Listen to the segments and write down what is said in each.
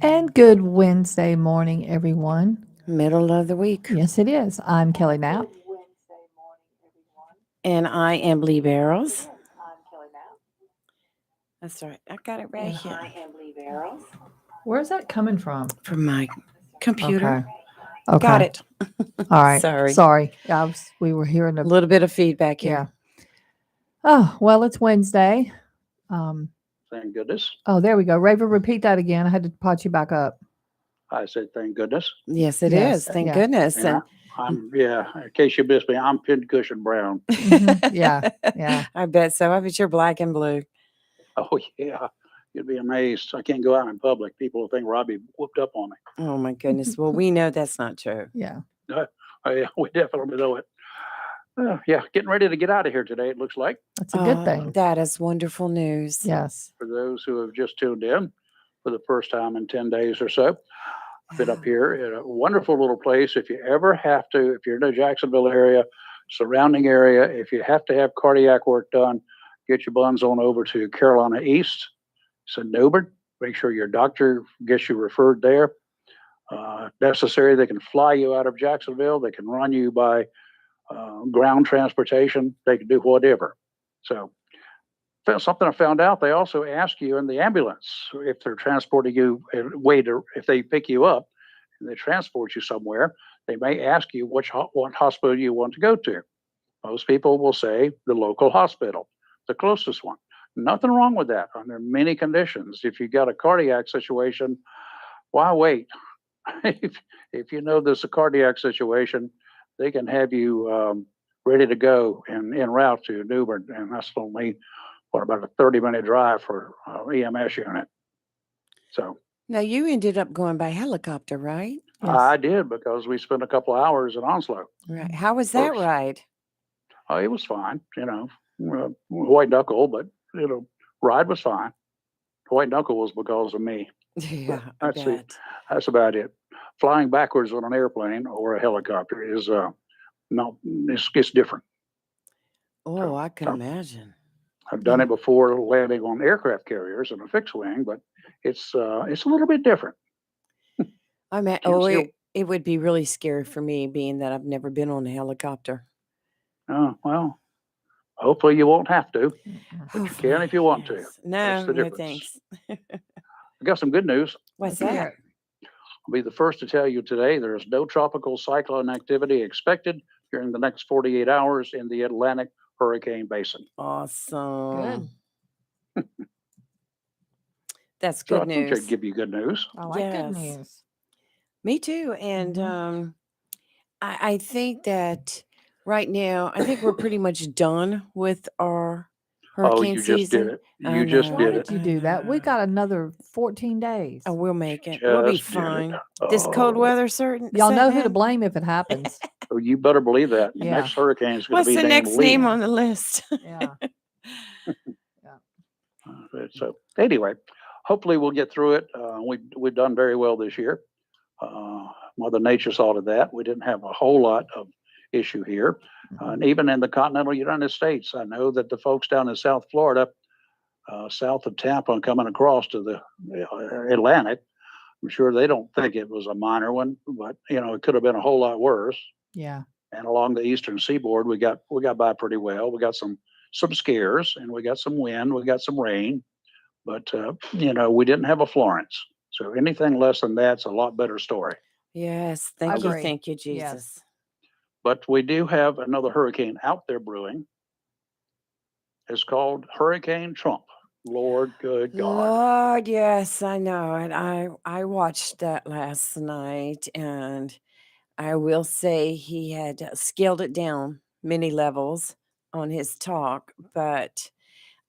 And good Wednesday morning, everyone. Middle of the week. Yes, it is. I'm Kelly Knapp. And I am Lee Barrels. That's right. I got it right And here where's that coming from? from my computer. Okay. Okay. Got it. All right. Sorry. Sorry. We were hearing A a, little bit of feedback here. yeah. Oh, well, it's Wednesday. Um, Thank goodness. oh, there we go. Raver, repeat that again. I had to pot you back up. I said, thank goodness. Yes, it is. Yes. Thank Yeah. goodness. And in case you missed me, I'm Pincushion Brown. Yeah. Yeah. I bet so. I bet you're black and blue. Oh, yeah. You'd be amazed. I can't go out in public. People will think Robbie whooped up on me. Oh my goodness. Well, we know that's not true. Yeah. Yeah, we definitely know it. Yeah, getting ready to get out of here today, it looks like. That's a good thing. That is wonderful news. Yes. For those who have just tuned in for the first time in 10 days or so, I've been up here in a wonderful little place. If you ever have to, if you're in the Jacksonville area, surrounding area, if you have to have cardiac work done, get your buns on over to Carolina East. It's in Newbern. Make sure your doctor gets you referred there. Necessary, they can fly you out of Jacksonville. They can run you by ground transportation. They can do whatever. So something I found out, they also ask you in the ambulance if they're transporting you if they pick you up and they transport you somewhere, they may ask you what hospital you want to go to. Most people will say the local hospital, the closest one. Nothing wrong with that under many conditions. If you got a cardiac situation, why wait? if you know there's a cardiac situation, they can have you ready to go and en route to Newbern, and that's only about a 30-minute drive for EMS unit. So Now, you ended up going by helicopter, right? Yes. I did because we spent a couple of hours in Onslow. Right. How was that First. ride? It was fine, white knuckle, but ride was fine. White knuckle was because of me. Yeah, I That's bet. that's about it. Flying backwards on an airplane or a helicopter is no, it's different. Oh, I can So, imagine. I've done it before landing on aircraft carriers in a fixed wing, but it's a little bit different. I mean, Can't see it would be really scary for me, being that I've never been on a helicopter. well, hopefully you won't have to, but you Hopefully, can if you want to. yes. That's No, the no, difference. thanks. I got some good news. What's Let's hear that? it. I'll be the first to tell you today there is no tropical cyclone activity expected during the next 48 hours in the Atlantic hurricane basin. Awesome. Good. That's So I good told you I'd news. give you good news. I like good Yes. news. Me too. And I think that right now, I think we're pretty much done with our Oh, hurricane you just did season. it. I You just know. Why did did it. you I do that? We know. got another 14 days. Oh, we'll make it. We'll be Just did it. fine. This cold Oh, weather certain Y'all know who to setting in. blame if it happens. oh, you better believe that. The Yeah. next hurricane is going to What's be the named next name Lee. on the list? Yeah. Yeah. So anyway, hopefully we'll get through it. We've done very well this year. Mother Nature saw to that. We didn't have a whole lot of issue here, and even in the continental United States, I know that the folks down in South Florida, south of Tampa, and coming across to the Atlantic, I'm sure they don't think it was a minor one, but it could have been a whole lot worse. Yeah. And along the eastern seaboard, we got by pretty well. We got some scares, and we got some wind, we got some rain, but we didn't have a Florence. So anything less than that's a lot better story. Yes. I Thank you. agree. Thank you, Yes. Jesus. But we do have another hurricane out there brewing. It's called Hurricane Trump. Lord, good God. Lord, yes, I know. And I watched that last night, and I will say he had scaled it down many levels on his talk, but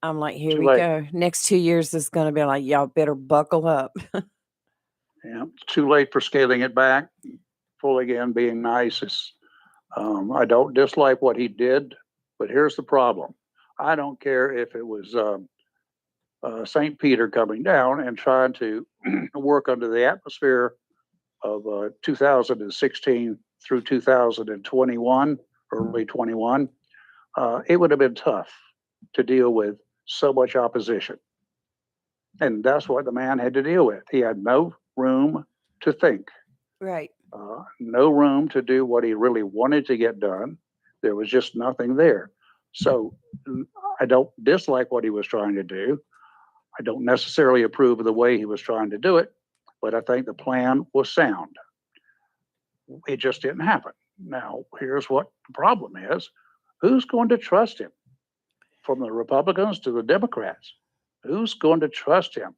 I'm like, here Too we late. go. Next 2 years is going to be like, y'all better buckle up. Yeah, it's too late for scaling it back. Full again, being nice. I don't dislike what he did, but here's the problem. I don't care if it was St. Peter coming down and trying to work under the atmosphere of 2016 through 2021, early 21. It would have been tough to deal with so much opposition. And that's what the man had to deal with. He had no room to think, Right. no room to do what he really wanted to get done. There was just nothing there. So I don't dislike what he was trying to do. I don't necessarily approve of the way he was trying to do it, but I think the plan was sound. It just didn't happen. Now, here's what the problem is. Who's going to trust him? From the Republicans to the Democrats. Who's going to trust him?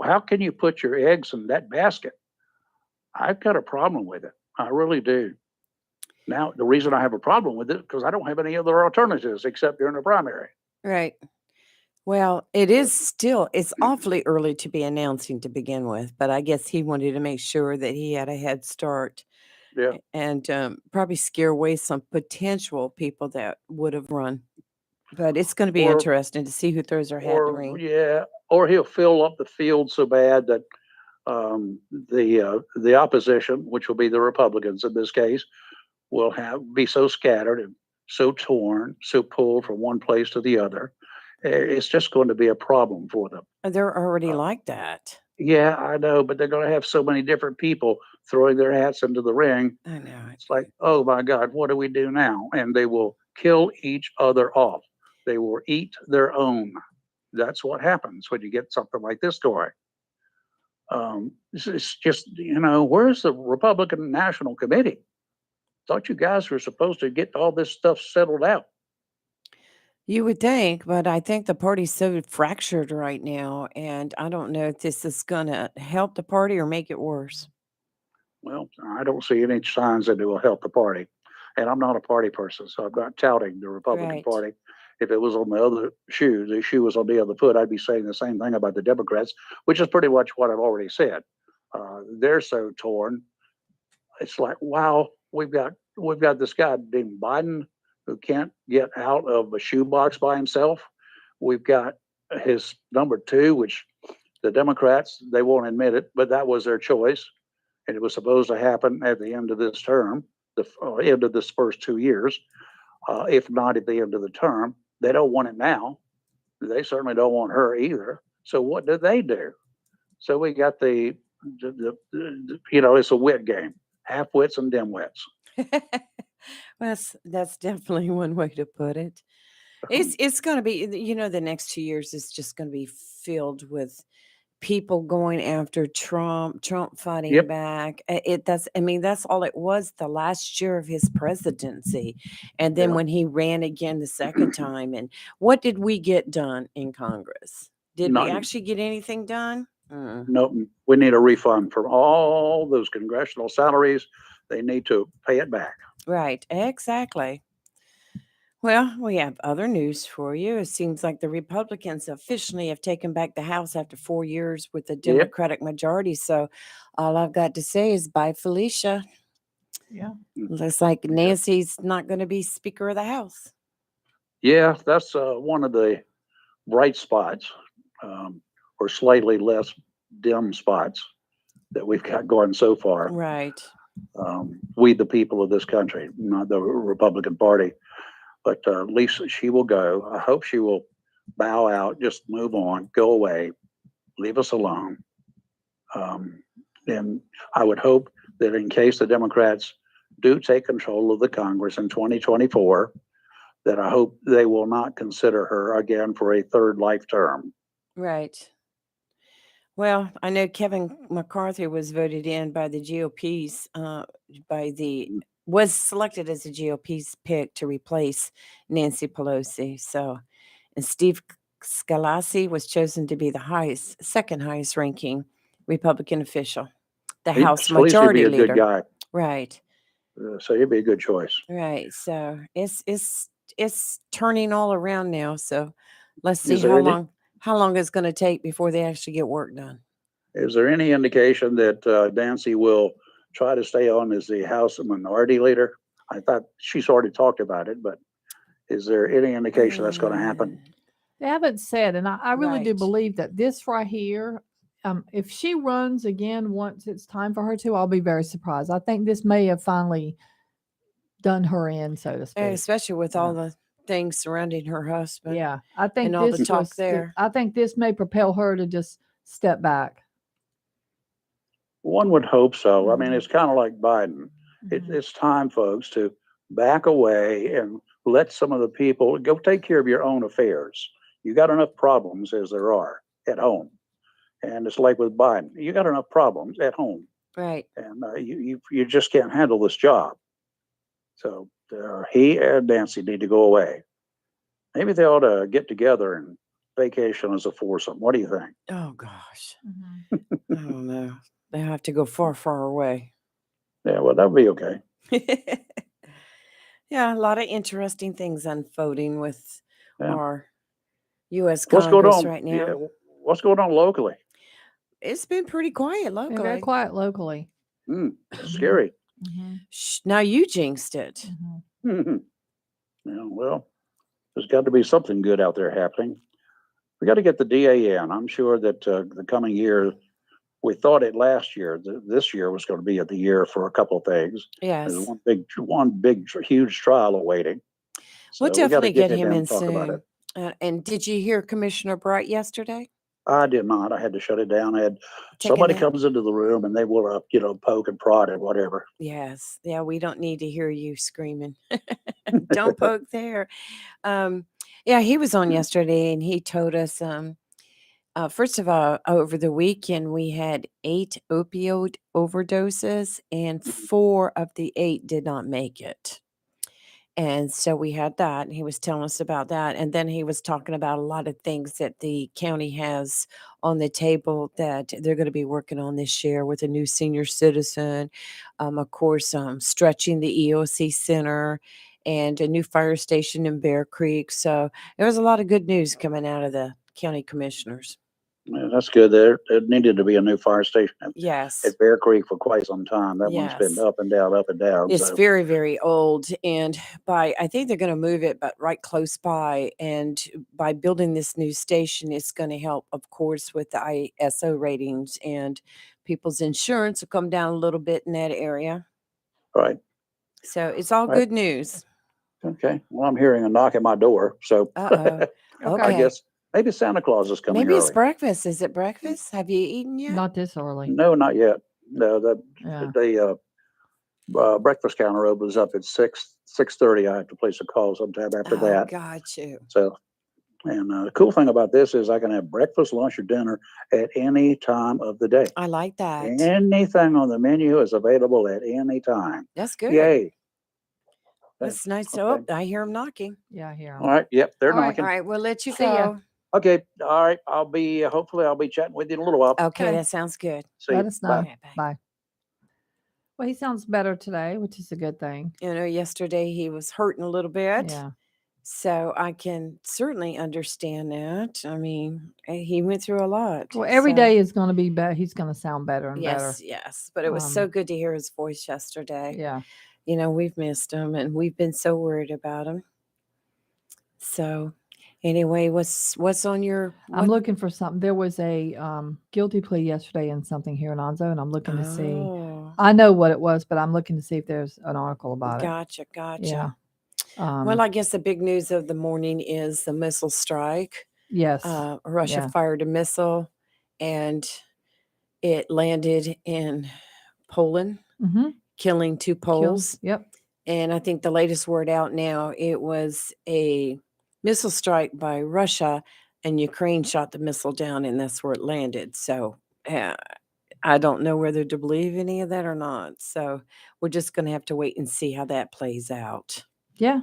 How can you put your eggs in that basket? I've got a problem with it. I really do. Now, the reason I have a problem with it because I don't have any other alternatives except during the primary. Right. Well, it's awfully early to be announcing to begin with, but I guess he wanted to make sure that he had a head start Yeah. and probably scare away some potential people that would have run. But it's going to be Or interesting to see who throws their hat in the or ring. yeah, or he'll fill up the field so bad that the opposition, which will be the Republicans in this case, will be so scattered and so torn, so pulled from one place to the other. It's just going to be a problem for them. They're already Uh, like that. yeah, I know, but they're going to have so many different people throwing their hats into the ring. I know it. It's like, oh my God, what do we do now? And they will kill each other off. They will eat their own. That's what happens when you get something like this story. It's just, where's the Republican National Committee? Thought you guys were supposed to get all this stuff settled out. You would think, but I think the party's so fractured right now, and I don't know if this is going to help the party or make it worse. Well, I don't see any signs that it will help the party. And I'm not a party person, so I'm not touting the Republican Right. Party. If it was on the shoe was on the other foot, I'd be saying the same thing about the Democrats, which is pretty much what I've already said. They're so torn. It's like, wow, we've got this guy named Biden who can't get out of a shoebox by himself. We've got his number two, which the Democrats, they won't admit it, but that was their choice. And it was supposed to happen at the end of this term, the end of this first 2 years, if not at the end of the term. They don't want it now. They certainly don't want her either. So what do? So we got it's a wit game, half wits and dim wits. That's definitely one way to put it. It's going to be, the next 2 years is just going to be filled with people going after Trump fighting Yep. back. That's all it was the last year of his presidency. And then Yeah. when he ran again the second time, and what did we get done in Congress? Did we Nothing. actually get anything done? No, we need a refund for all those congressional salaries. They need to pay it back. Right, exactly. Well, we have other news for you. It seems like the Republicans officially have taken back the House after 4 years with the Yep. Democratic majority. So all I've got to say is bye, Felicia. Yeah. Looks like Nancy's not going to be Speaker of the House. Yeah, that's one of the bright spots, or slightly less dim spots that we've got going so far. Right. We, the people of this country, not the Republican Party, but at least she will go. I hope she will bow out, just move on, go away, leave us alone. And I would hope that in case the Democrats do take control of the Congress in 2024, that I hope they will not consider her again for a third life term. Right. Well, I know Kevin McCarthy was voted in by the GOP's, was selected as the GOP's pick to replace Nancy Pelosi. So, and Steve Scalise was chosen to be the second highest ranking Republican official, the House Scalise would be Majority a good Leader. guy, Right, so he'd be a good choice. right. So it's turning all around now. So let's see Is there how long it's going to take before they actually get work done. Is there any indication that Nancy will try to stay on as the House Minority Leader? I thought she's already talked about it, but is there any indication that's going to happen? They haven't said, and I really do Right. believe that this right here, if she runs again once it's time for her to, I'll be very surprised. I think this may have finally done her in, so to speak. Especially with Yeah. all the things surrounding her husband. Yeah, I think and all the this talk was. there. I think this may propel her to just step back. One would hope so. I mean, Mhm. it's kind of like Biden. Mhm. It's time, folks, to back away and let some of the people go take care of your own affairs. You got enough problems as there are at home. And it's like with Biden, you got enough problems at home, Right. and you just can't handle this job. So he and Nancy need to go away. Maybe they ought to get together and vacation as a foursome. What do you think? Oh gosh. Mhm. I don't know. They have to go far, far away. Yeah, well, that would be okay. Yeah, a lot of interesting things unfolding with Yeah. our U.S. What's going Congress on? right Yeah, now. what's going on locally? It's been pretty quiet Been very locally. quiet locally. Scary. Mhm. Shh, now you jinxed it. Mhm. Yeah, well, there's got to be something good out there happening. We got to get the DA in. I'm sure that the coming year, we thought it last year. This year was going to be the year for a couple of things. There's Yes. one big, huge trial awaiting. We'll So we got to definitely get get him him in in and talk about it. soon. And did you hear Commissioner Bright yesterday? I did not. I had to shut it down. I had Take a somebody nap? comes into the room and they will, poke and prod and whatever. Yes. Yeah, we don't need to hear you screaming. Don't poke there. Um, yeah, he was on yesterday and he told us first of all, over the weekend, we had 8 opioid overdoses, and 4 of the 8 did not make it. And so we had that, and he was telling us about that. And then he was talking about a lot of things that the county has on the table that they're going to be working on this year with a new senior citizen, of course, stretching the EOC Center, and a new fire station in Bear Creek. So there was a lot of good news coming out of the county commissioners. Yeah, that's good. There needed to be a new fire station Yes. at Bear Creek for quite some time. That one's been Yes. up and down, up and down. It's So, very, very old. And I think they're going to move it, but right close by. And by building this new station, it's going to help, of course, with the ISO ratings, and people's insurance will come down a little bit in that area. right. So it's all Right. good news. Okay. Well, I'm hearing a knock at my door. So Uh-oh. I Okay. guess maybe Santa Claus is coming Maybe it's early. breakfast. Is it breakfast? Have you eaten yet? Not this early. No, not yet. No, Yeah. the breakfast counter opens up at 6:30. I have to place a call sometime after Oh, that. got you. So, and the cool thing about this is I can have breakfast, lunch, or dinner at any time of the day. I like that. Anything on the menu is available at any time. That's good. Yay. That's nice. Okay. Oh, I hear him knocking. Yeah, I hear 'em. All right. Yep. They're All right. All knocking. right, we'll let you See ya. go. Okay. All right. Hopefully I'll be chatting with you in a little while. Okay, Okay. that sounds good. See Let you. us know. Bye. Okay, bye. Bye. Well, he sounds better today, which is a good thing. You know, yesterday he was hurting a little bit. Yeah. So I can certainly understand that. I mean, he went through a lot. Well, every So, day is going to be better. He's going to sound better and better. yes, yes. But it was so Um, good to hear his voice yesterday. Yeah. You know, we've missed him and we've been so worried about him. So anyway, what's on your I'm looking for something. There was a guilty plea yesterday in something here in Onzo, and I'm looking to see. Oh, I know what it was, but I'm looking to see if there's an article about it. gotcha, gotcha. Yeah. Well, I guess the big news of the morning is the missile strike. Yes. Russia Yeah. fired a missile and it landed in Poland, Mm-hmm. killing 2 Poles. Yep. And I think the latest word out now, it was a missile strike by Russia, and Ukraine shot the missile down, and that's where it landed. So I don't know whether to believe any of that or not. So we're just going to have to wait and see how that plays out. Yeah.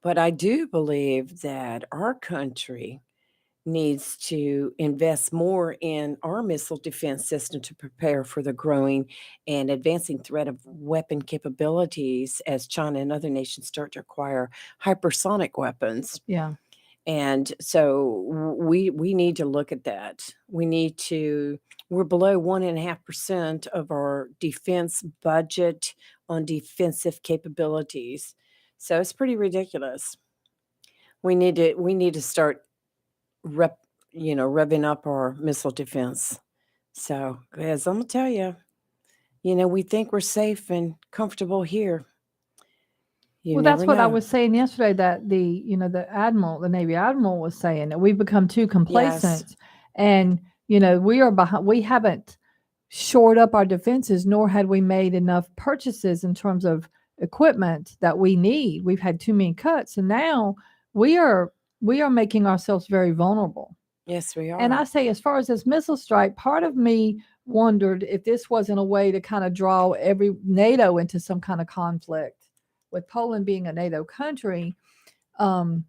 But I do believe that our country needs to invest more in our missile defense system to prepare for the growing and advancing threat of weapon capabilities as China and other nations start to acquire hypersonic weapons. Yeah. And so we need to look at that. We're below 1.5% of our defense budget on defensive capabilities. So it's pretty ridiculous. We need to start revving up our missile defense. So, as I'm gonna tell you, we think we're safe and comfortable here. You Well, never that's what I know. was saying yesterday, that the Navy admiral was saying that we've become too complacent, and we are behind. We haven't shored up our defenses, nor had we made enough purchases in terms of equipment that we need. We've had too many cuts, and now we are we are making ourselves very vulnerable. Yes, we And I are. say, as far as this missile strike, part of me wondered if this wasn't a way to kind of draw every NATO into some kind of conflict. With Poland being a NATO country, um,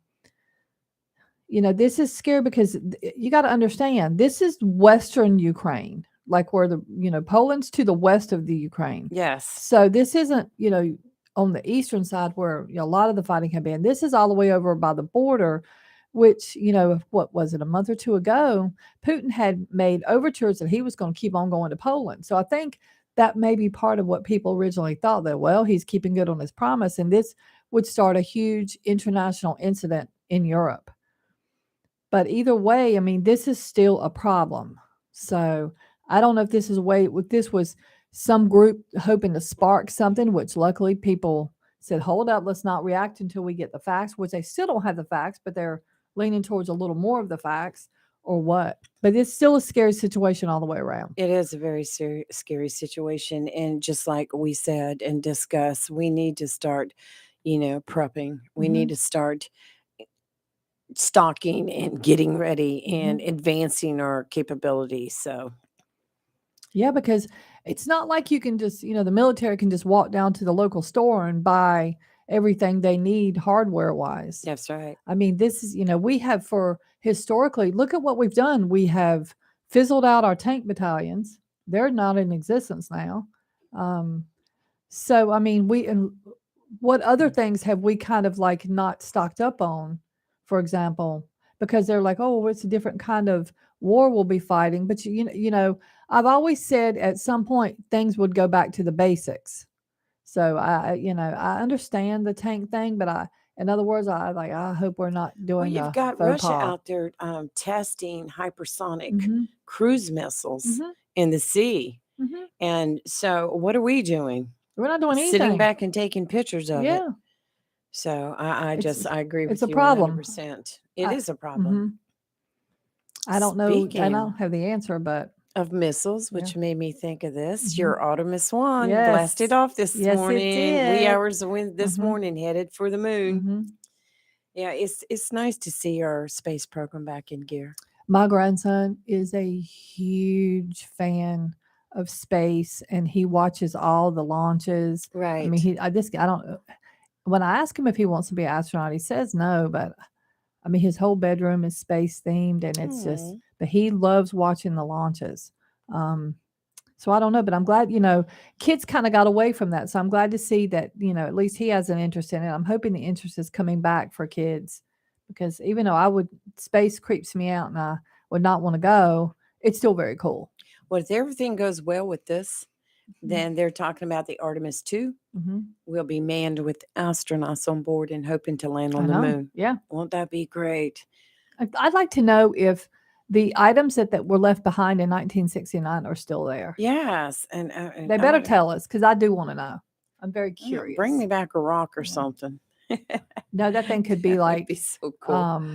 this is scary because you got to understand this is Western Ukraine, like where Poland's to the west of the Ukraine. Yes. So this isn't, on the eastern side where a lot of the fighting had been. This is all the way over by the border, which, what was it, a month or two ago, Putin had made overtures that he was going to keep on going to Poland. So I think that may be part of what people originally thought, that, well, he's keeping good on his promise, and this would start a huge international incident in Europe. But either way, I mean, this is still a problem. So I don't know if this is a way, if this was some group hoping to spark something, which luckily people said, hold up, let's not react until we get the facts, which they still don't have the facts, but they're leaning towards a little more of the facts, or what. But it's still a scary situation all the way around. It is a very scary situation. And just like we said and discussed, we need to start, prepping. We need to start stocking and getting ready and advancing our capabilities. So, Yeah, because it's not like you can just, the military can just walk down to the local store and buy everything they need hardware wise. that's right. I mean, this is, we have historically, look at what we've done. We have fizzled out our tank battalions. They're not in existence now. So, I mean, and what other things have we kind of like not stocked up on, for example, because they're like, oh, well, it's a different kind of war we'll be fighting. But I've always said at some point things would go back to the basics. So I understand the tank thing, but in other words, I hope we're not Well, doing you've a got faux Russia pas. out there testing hypersonic Mm-hmm. cruise missiles Mm-hmm. in the sea. Mm-hmm. And so, what are we doing? We're not doing Sitting anything. back and taking pictures of it. Yeah, So, I it's agree it's with a you problem. 100%. It I, is a problem. hmm I don't know. I Speaking don't have the answer, but of missiles, yeah. which made me think of this, Mm-hmm. your Artemis 1 blasted Yes. off this Yes, it morning, wee did. hours this Mm-hmm. morning, headed for the moon. Mm-hmm. Yeah, it's nice to see our space program back in gear. My grandson is a huge fan of space, and he watches all the launches. I Right. mean, I don't. When I ask him if he wants to be an astronaut, he says no. But I mean, his whole bedroom is space themed, and it's just. Aw. But he loves watching the launches. So I don't know, but I'm glad, kids kind of got away from that. So I'm glad to see that, at least he has an interest in it. I'm hoping the interest is coming back for kids, because even though space creeps me out and I would not want to go, it's still very cool. Well, if everything goes well with this, Mm-hmm. then they're talking about the Artemis 2 will be manned with astronauts on board and hoping to land I on the know. moon. Yeah. Won't that be great? I'd like to know if the items that were left behind in 1969 are still there. Yes. And They better tell us, because I do want to know. I'm very yeah, curious. bring me back a rock or Yeah. something. No, that thing could be That would like be so cool.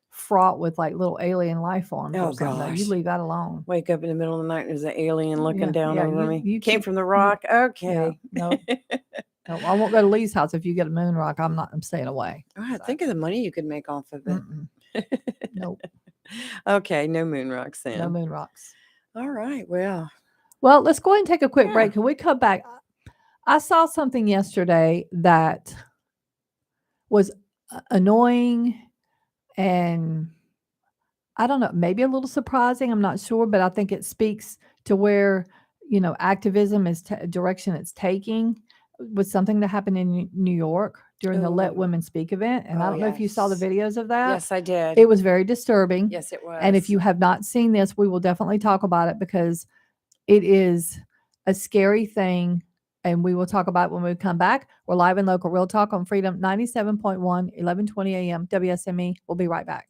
fraught with like little alien life forms Oh, or something. No, you gosh. leave that alone. Wake up in the middle of the night and there's an alien looking Yeah, down yeah, over me. you Came keep from the you rock. yeah, Okay. no, no, I won't go to Lee's house if you get a moon rock. I'm staying away. Oh, So, think of the money you could make off of it. nope, Okay, no moon rocks no then. moon rocks. All right. Well, Well, let's go ahead and take a quick Yeah. break. Can we come back? I saw something yesterday that was annoying, and I don't know, maybe a little surprising. I'm not sure, but I think it speaks to where, activism is direction it's taking, with something that happened in New York during the Let Ooh. Women Speak event. And I Oh, don't know if you saw the yes. videos of that. Yes, I did. It was very disturbing. Yes, it was. And if you have not seen this, we will definitely talk about it, because it is a scary thing. And we will talk about it when we come back. We're live and local, Real Talk on Freedom 97.1, 1120 a.m. WSME. We'll be right back.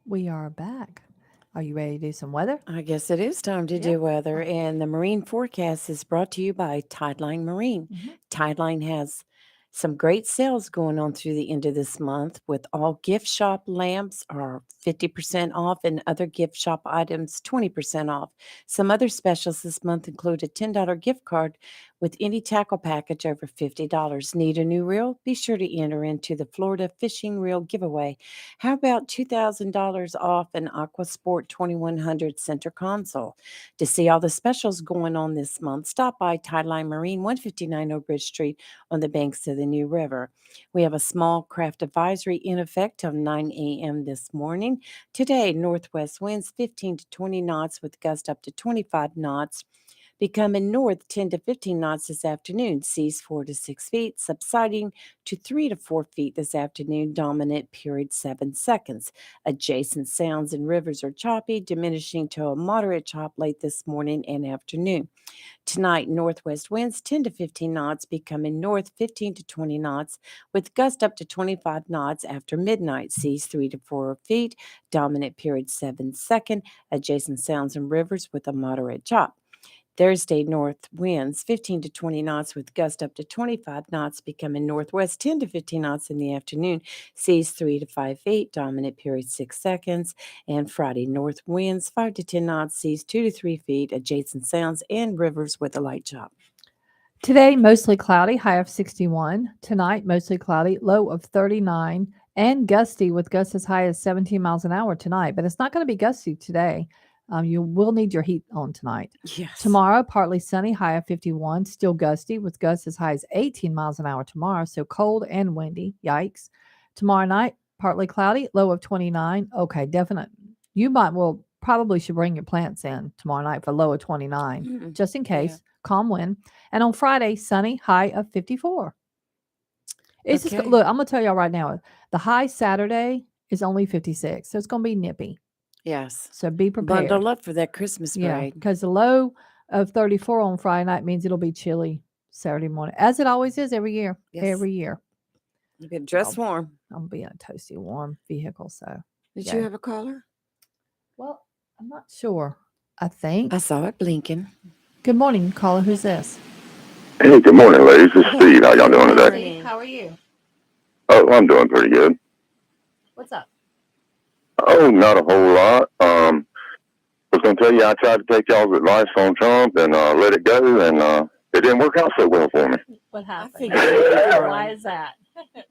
We are back. Are you ready to do some weather? I guess it is time to Yep. do weather. And the marine forecast is brought to you by Tideline Marine. Mhm. Tideline has some great sales going on through the end of this month with all gift shop lamps are 50% off and other gift shop items 20% off. Some other specials this month include a $10 gift card with any tackle package over $50. Need a new reel? Be sure to enter into the Florida Fishing Reel giveaway. How about $2,000 off an AquaSport 2100 center console? To see all the specials going on this month, stop by Tideline Marine, 159 Oak Bridge Street on the banks of the New River. We have a small craft advisory in effect till 9 a.m. this morning. Today, northwest winds 15 to 20 knots with gust up to 25 knots. Becoming north 10 to 15 knots this afternoon, seas 4 to 6 feet, subsiding to 3 to 4 feet this afternoon, dominant period 7 seconds. Adjacent sounds and rivers are choppy, diminishing to a moderate chop late this morning and afternoon. Tonight, northwest winds 10 to 15 knots, becoming north 15 to 20 knots, with gust up to 25 knots after midnight, seas 3 to 4 feet, dominant period 7 second, adjacent sounds and rivers with a moderate chop. Thursday, north winds 15 to 20 knots with gust up to 25 knots, becoming northwest 10 to 15 knots in the afternoon, seas 3 to 5 feet, dominant period 6 seconds. And Friday, north winds 5 to 10 knots, seas 2 to 3 feet, adjacent sounds and rivers with a light chop. Today, mostly cloudy, high of 61. Tonight, mostly cloudy, low of 39, and gusty with gusts as high as 17 miles an hour tonight. But it's not going to be gusty today. You will need your heat on tonight. Yes. Tomorrow, partly sunny, high of 51, still gusty with gusts as high as 18 miles an hour tomorrow. So cold and windy. Yikes. Tomorrow night, partly cloudy, low of 29. Okay, definite. You probably should bring your plants in tomorrow night for low of 29, just in Yeah. case. Calm wind. And on Friday, sunny, high of 54. It's just, Okay. look, I'm going to tell y'all right now, the high Saturday is only 56. So it's going to be nippy. Yes. So be prepared. Bundle up for that Christmas Yeah, break. because the low of 34 on Friday night means it'll be chilly Saturday morning, as it always is every year. Yes. Every year. You can dress Well, warm. I'm being a toasty warm vehicle. So, Did yeah. you have a caller? Well, I'm not sure. I think. I saw it blinking. Good morning, caller. Who's this? Hey, good morning, ladies. This is Steve. How y'all doing Good today? morning. How are you? Oh, I'm doing pretty good. What's up? Oh, not a whole lot. Was going to tell you I tried to take y'all's advice on Trump and let it go, and it didn't work out so well for me. What happened? figured it would, Why darling. is that?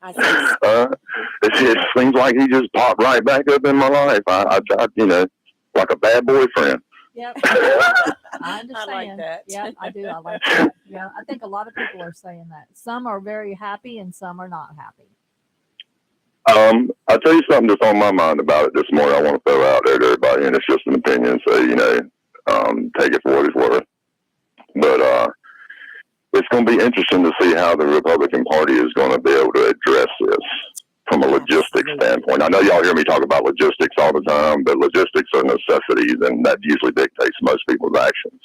I think It seems like he just popped right back up in my life. I tried, like a bad boyfriend. Yep. I understand. I like that. Yep, I do. I like that. Yeah, I think a lot of people are saying that. Some are very happy and some are not happy. I'll tell you something that's on my mind about it this morning. I want to throw out there to everybody, and it's just an opinion, so take it for what it's worth. But it's going to be interesting to see how the Republican Party is going to be able to address this from a logistics standpoint. I know y'all hear me talk about logistics all the time, but logistics are necessities, and that usually dictates most people's actions.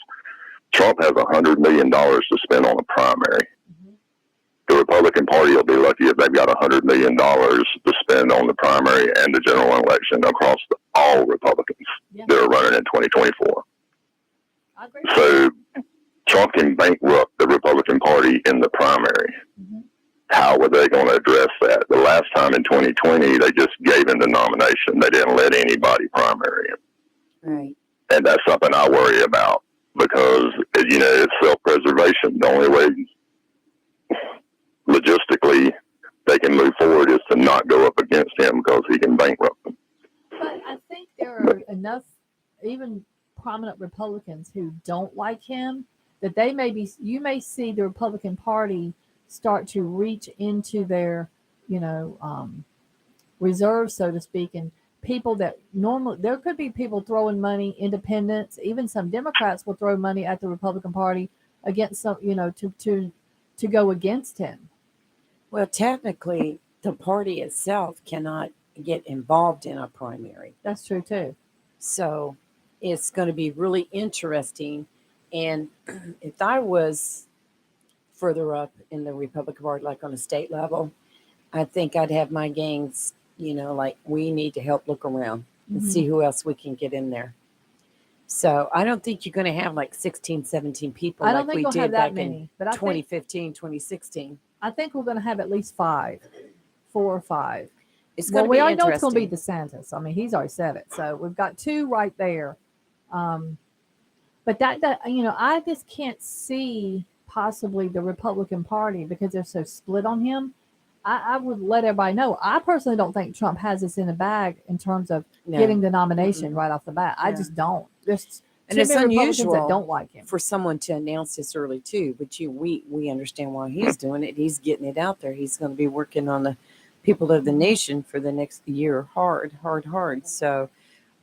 Trump has $100 million to spend on a primary. The Republican Party will be lucky if they've got $100 million to spend on the primary and the general election across all Republicans that are running in 2024. I agree. So Trump can bankrupt the Republican Party in the primary. How were they going to address that? The last time in 2020, they just gave him the nomination. They didn't let anybody primary him. right. And that's something I worry about because, it's self-preservation. The only way logistically they can move forward is to not go up against him because he can bankrupt them. But I think there are enough, even prominent Republicans who don't like him, that you may see the Republican Party start to reach into their, reserves, so to speak, and people that normally, there could be people throwing money, independents, even some Democrats will throw money at the Republican Party against some, to go against him. Well, technically, the party itself cannot get involved in a primary. That's true too. So it's going to be really interesting. And if I was further up in the Republican Party, like on a state level, I think I'd have my gangs, like we need to help look around. and Mhm. see who else we can get in there. So I don't think you're going to have like 16, 17 people I don't like think we we'll have did that back in many, but I think 2015, 2016. we're going to have at least 5, 4 or 5. It's going Well, to we be already know it's going to be interesting. DeSantis. I mean, he's already said it. So we've got 2 right there. Um, but that I just can't see possibly the Republican Party because they're so split on him. I would let everybody know. I personally don't think Trump has this in the bag in terms of No. getting the nomination Mm-mm. right off the bat. I No. just don't. There's And too it's many Republicans that unusual don't like him. for someone to announce this early too. But we understand why he's doing it. He's getting it out there. He's going to be working on the people of the nation for the next year, hard. So,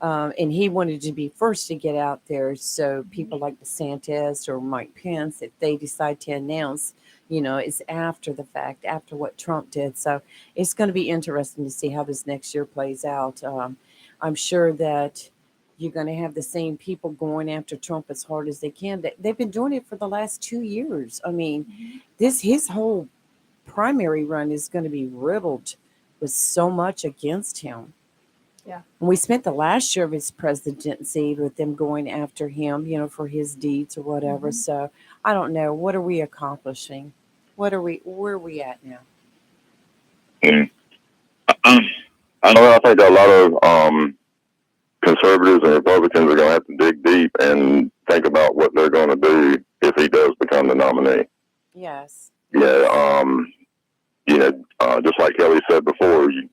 and he wanted to be first to get out there. So people like DeSantis or Mike Pence, if they decide to announce, it's after the fact, after what Trump did. So it's going to be interesting to see how this next year plays out. I'm sure that you're going to have the same people going after Trump as hard as they can. They've been doing it for the last 2 years. I mean, his whole primary run is going to be riddled with so much against him. Yeah. And we spent the last year of his presidency with them going after him, for his deeds or whatever. So I don't know. What are we accomplishing? Where are we at now? I know. I think a lot of conservatives and Republicans are going to have to dig deep and think about what they're going to do if he does become the nominee. Yes. Yeah. Just like Kelly said before, you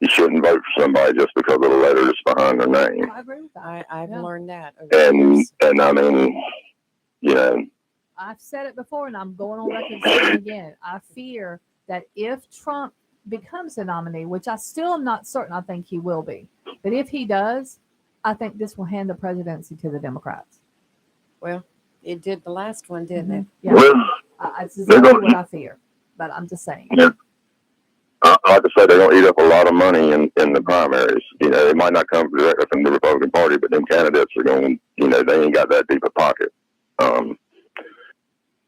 shouldn't vote for somebody just because of the letters behind their name. I agree with that. I've Yeah. learned that over the And years. I mean, I've said it before and I'm going on record saying it again. I fear that if Trump becomes the nominee, which I still am not certain I think he will be, but if he does, I think this will hand the presidency to the Democrats. Well, it did the last one, didn't it? Yeah. well, It's exactly what I fear, but I'm just saying. yeah. Like I said, they're going to eat up a lot of money in the primaries. It might not come directly from the Republican Party, but them candidates are going, they ain't got that deep a pocket.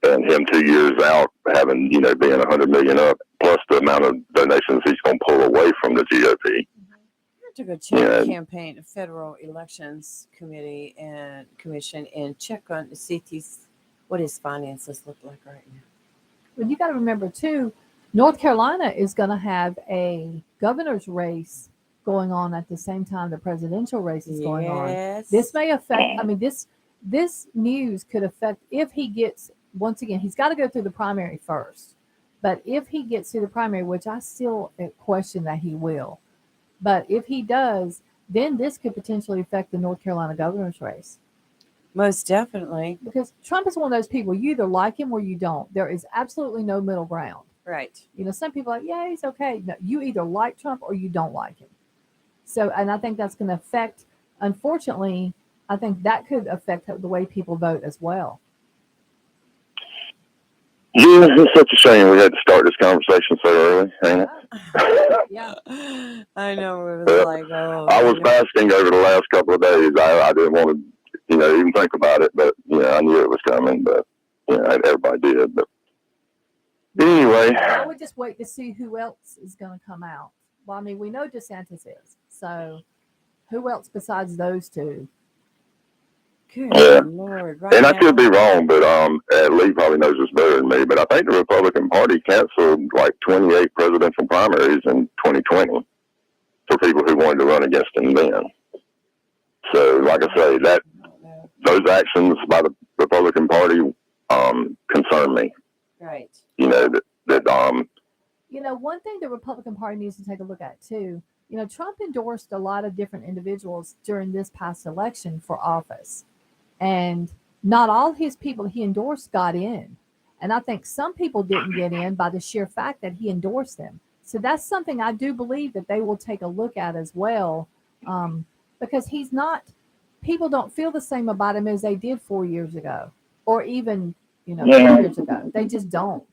And him 2 years out, having, being $100 million up, plus the amount of donations he's going to pull away from the GOP. I have to go check the campaign, Federal Elections Committee and Commission, and check on to see what his finances look like right now. But you got to remember too, North Carolina is going to have a governor's race going on at the same time the presidential race is going on. Yes. This may affect. I mean, this news could affect if he gets. Once again, he's got to go through the primary first. But if he gets to the primary, which I still question that he will, but if he does, then this could potentially affect the North Carolina governor's race. Most definitely. Because Trump is one of those people, you either like him or you don't. There is absolutely no middle ground. Right. Some people are like, yeah, he's okay. No, you either like Trump or you don't like him. So, and I think that's going to affect, unfortunately, I think that could affect the way people vote as well. Yeah, it's such a shame we had to start this conversation so early, ain't it? Yeah. I know. It was like, oh. I was fasting over the last couple of days. I didn't want to, even think about it, but, I knew it was coming, but, everybody did. But anyway. I would just wait to see who else is going to come out. Well, I mean, we know DeSantis is. So who else besides those two? Good Lord. Right and I now. could be wrong, but Lee probably knows this better than me, but I think the Republican Party canceled like 28 presidential primaries in 2020 for people who wanted to run against him then. So, like I say, those actions by the Republican Party concern me. Right. One thing the Republican Party needs to take a look at too, Trump endorsed a lot of different individuals during this past election for office. And not all his people he endorsed got in. And I think some people didn't get in by the sheer fact that he endorsed them. So that's something I do believe that they will take a look at as well. Because people don't feel the same about him as they did 4 years ago or even, 2 years ago. They just don't.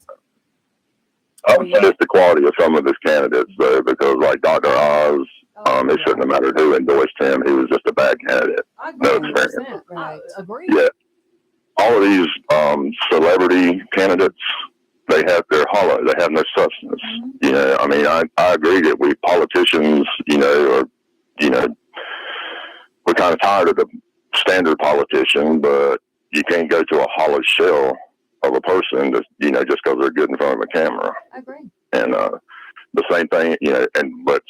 I would say it's the quality of some of his candidates, though, because like Dr. Oz, it shouldn't have mattered who endorsed him. He was just a bad candidate. No experience. Right. I agree. Yeah. All of these celebrity candidates, they're hollow. They have no substance. Mm-hmm. I mean, I agree that we politicians, are, we're kind of tired of the standard politician, but you can't go to a hollow shell of a person that, just because they're good in front of a camera. I agree. And the same thing, but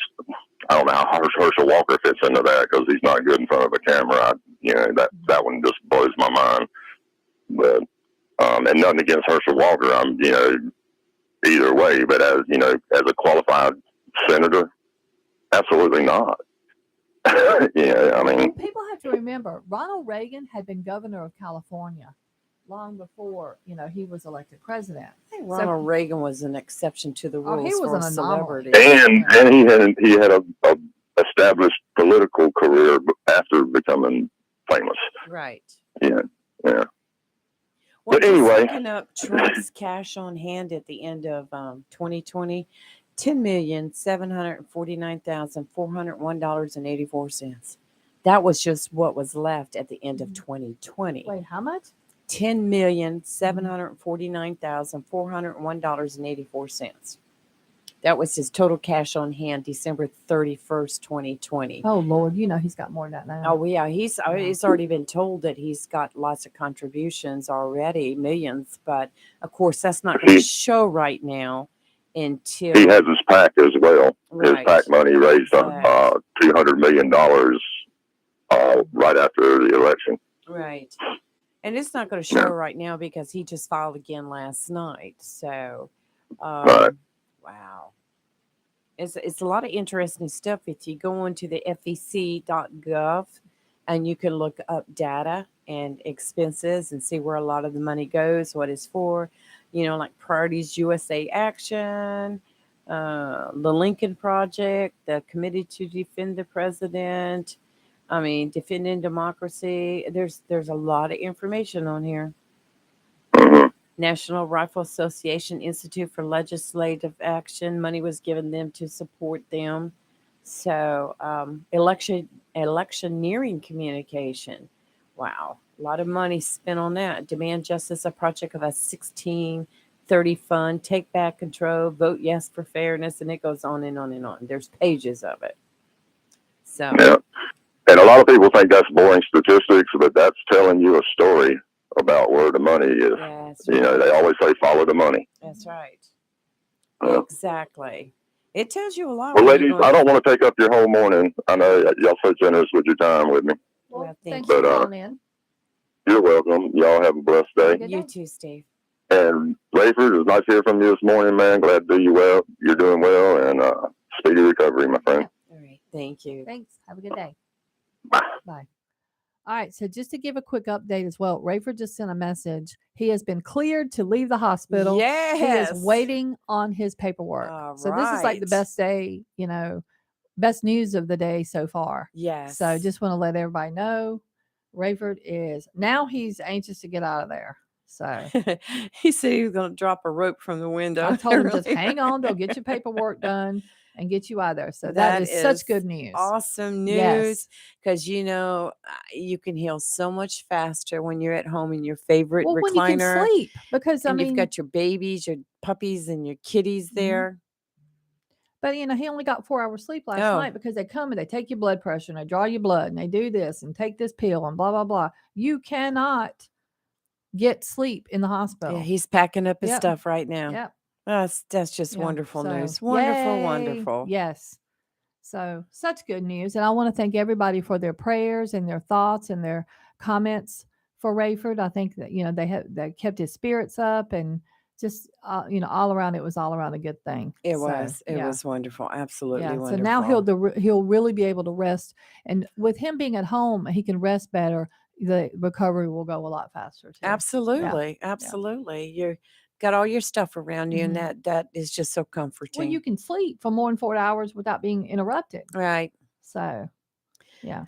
I don't know how Herschel Walker fits into that because he's not good in front of a camera. That one just blows my mind. But and nothing against Herschel Walker. I'm either way, but as a qualified senator, absolutely not. I mean, people have to remember Ronald Reagan had been governor of California long before he was elected president. I think Ronald Reagan was an exception to the rules he was for an anomaly. celebrity. And he had a established political career after becoming famous. Right. Yeah. Well, But anyway, looking up Trump's cash on hand at the end of 2020, $10,749,401.84. That was just what was left at the end of 2020. Wait, how much? $10,749,401.84. That was his total cash on hand, December 31st, 2020. Oh Lord, he's got more than that now. Oh yeah, he's already been told that he's got lots of contributions already, millions. But of course, that's not going to show right now until he has his PAC as well. His Right. PAC money raised Right. $200 million right after the election. Right. And it's not going to show right now because he just filed again last night. So, Right. wow. It's a lot of interesting stuff. If you go onto the fec.gov and you can look up data and expenses and see where a lot of the money goes, what it's for, like Priorities USA Action, the Lincoln Project, the Committee to Defend the President, Defending Democracy. There's a lot of information on here. Mhm. National Rifle Association Institute for Legislative Action. Money was given them to support them. So electioneering communication. Wow. A lot of money spent on that. Demand Justice, a project of a 1630 fund. Take back control. Vote yes for fairness. And it goes on and on and on. There's pages of it. So Yeah. And a lot of people think that's boring statistics, but that's telling you a story about where the money is. that's right. They always say follow the money. That's right. Yeah. Exactly. It tells you a lot. Well, when ladies, you're I going don't want to take up your whole morning. I know y'all so generous with your time with me. Well, thanks you. for calling in. You're welcome. Y'all have a blessed day. You too, Steve. And Rayford, it was nice to hear from you this morning, man. Glad to do you well. You're doing well, and speedy recovery, my friend. All right. Thank you. Thanks. Have a good day. Bye. Bye. All right. So just to give a quick update as well, Rayford just sent a message. He has been cleared to leave the hospital. Yes. He is waiting on his paperwork. All so this is like the right. best day, best news of the day so far. Yes. So just want to let everybody know Rayford he's anxious to get out of there. So he said he was going to drop a rope from the window. I told him just hang on, they'll get your paperwork done and get you out of there. So that is such good news. Awesome news. Yes. Because, you can heal so much faster when you're at home in your favorite recliner. When you can sleep. Because, you've got your babies, your puppies, and your kitties there. But, he only got 4 hours sleep last night because they come and they take your blood pressure and they draw your blood and they do this and take this pill and blah, blah, blah. You cannot get sleep in the hospital. Yeah, he's packing up his stuff right now. Yep. That's just wonderful news. Wonderful, wonderful. Yes. So such good news. And I want to thank everybody for their prayers and their thoughts and their comments for Rayford. I think that, they kept his spirits up and just, all around, it was all around a good thing. It was wonderful. Absolutely wonderful. So now he'll really be able to rest. And with him being at home, he can rest better. The recovery will go a lot faster too. Absolutely. Absolutely. You've got all your stuff around you, and that is just so comforting. Well, you can sleep for more than 4 hours without being interrupted. Right. So, yeah.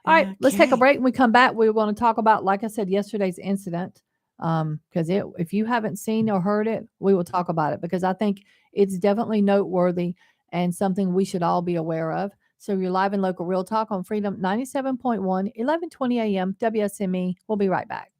All right, let's take a break. When we come back, we're going to talk about, like I said, yesterday's incident. Because if you haven't seen or heard it, we will talk about it because I think it's definitely noteworthy and something we should all be aware of. So you're live and local Real Talk on Freedom 97.1, 1120 a.m. WSME. We'll be right back.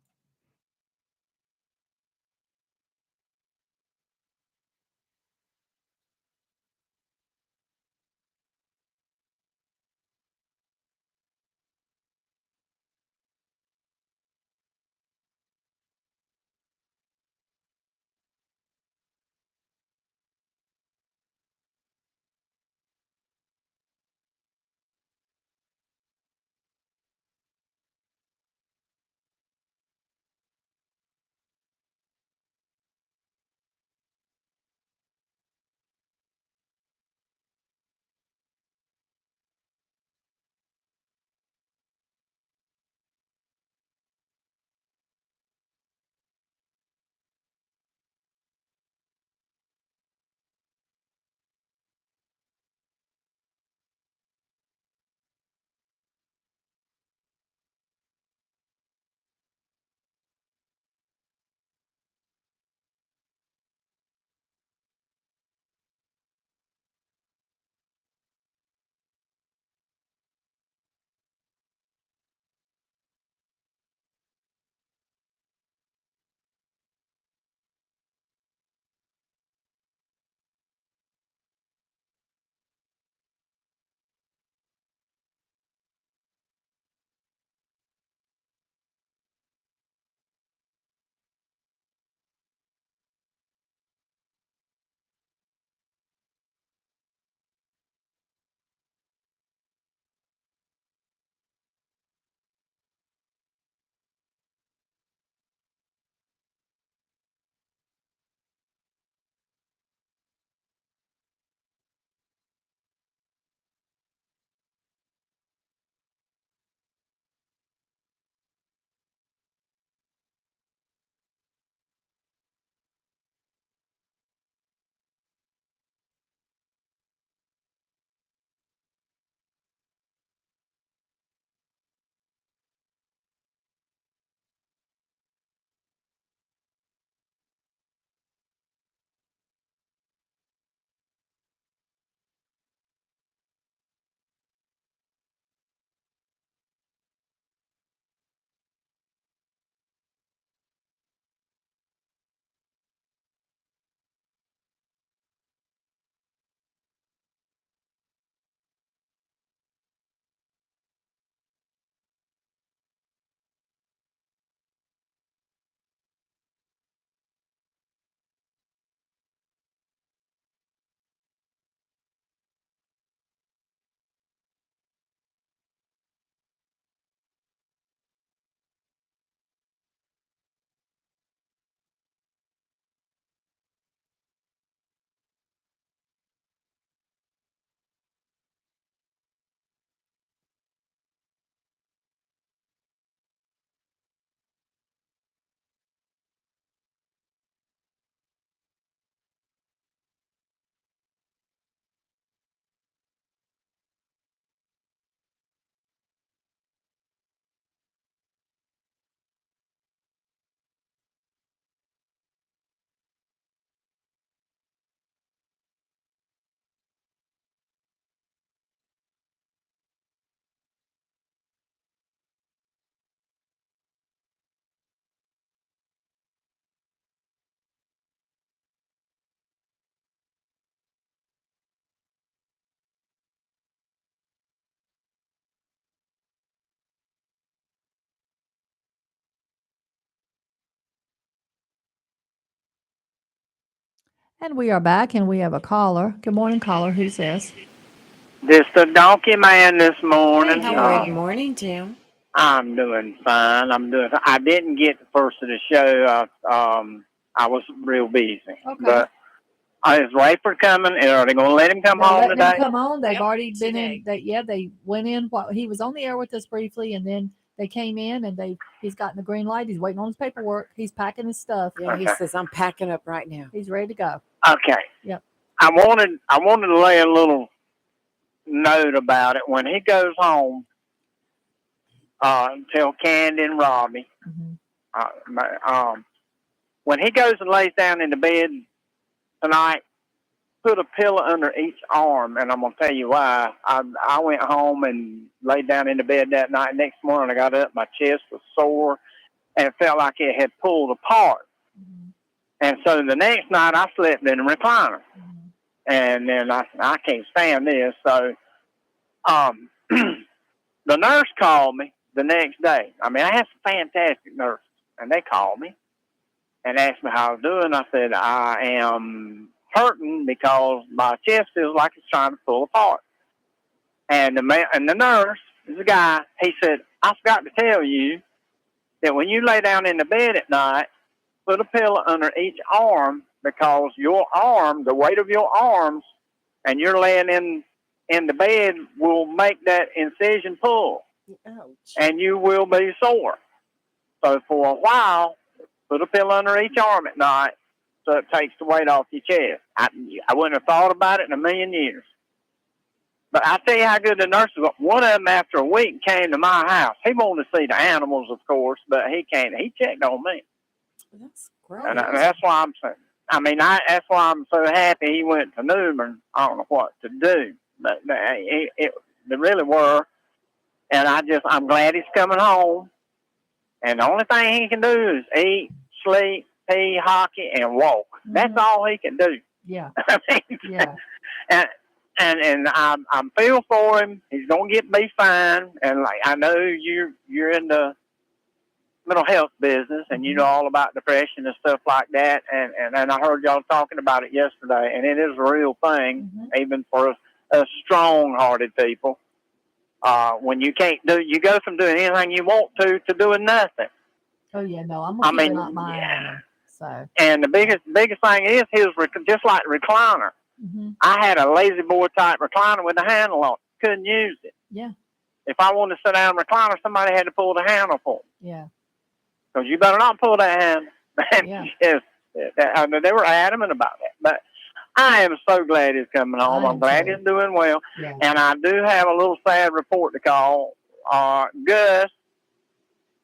And we are back, and we have a caller. Good morning, caller. Who's this? This the donkey man this Hey, morning. how Good are you? morning, Tim. I'm doing fine. I didn't get the first of the show. I was real busy. Okay. But is Rayford coming? Are they going to let him come They're home letting him today? come on. They've Yep, already been today. in. They went in while he was on the air with us briefly, and then they came in, and he's gotten the green light. He's waiting on his paperwork. He's packing his stuff. Yeah, he Okay. says I'm packing up right now. He's ready to go. Okay. Yep. I wanted to lay a little note about it. When he goes home, tell Candy and Robbie, Hmm. when he goes and lays down in the bed tonight, put a pillow under each arm, and I'm gonna tell you why. I went home and laid down in the bed that night. Next morning, I got up, my chest was sore, and it felt like it had pulled apart. Hmm. And so the next night, I slept in a recliner, Hmm. and then I can't stand this. So, the nurse called me the next day. I mean, I had some fantastic nurses, and they called me and asked me how I was doing. I said, I am hurting because my chest feels like it's trying to pull apart. And the nurse, the guy, he said, I forgot to tell you that when you lay down in the bed at night, put a pillow under each arm because your arm, the weight of your arms, and you're laying in the bed will make that incision pull, Ouch. and you will be sore. So for a while, put a pillow under each arm at night so it takes the weight off your chest. I wouldn't have thought about it in a million years. But I tell you how good the nurses were. One of them, after a week, came to my house. He wanted to see the animals, of course, but he can't. He checked on me, That's and great. that's why I'm saying. I mean, that's why I'm so happy he went to Newbern. I don't know what to do, but they really were. And I'm glad he's coming home. And the only thing he can do is eat, sleep, pee, hockey, and walk. That's all he can do. Yeah. I mean, Yeah. and I'm feel for him. He's gonna get me fine. And like I know you're in the mental health business, and you know all about depression and stuff like that. And I heard y'all talking about it yesterday, and it is a real thing, even for us strong-hearted people. When you can't you go from doing anything you want to doing nothing. Oh yeah. No, I'm gonna keep an eye on Yeah. him. So. And the biggest thing is his just like recliner. I had a lazy boy type recliner with a handle on it. Couldn't use it. Yeah. If I wanted to sit down in a recliner, somebody had to pull the handle for me. Yeah. Because you better not pull that handle. Yeah. Yes, they were adamant about that. But I am so glad he's coming home. I'm glad he's doing well. Yeah. And I do have a little sad report to call. Gus,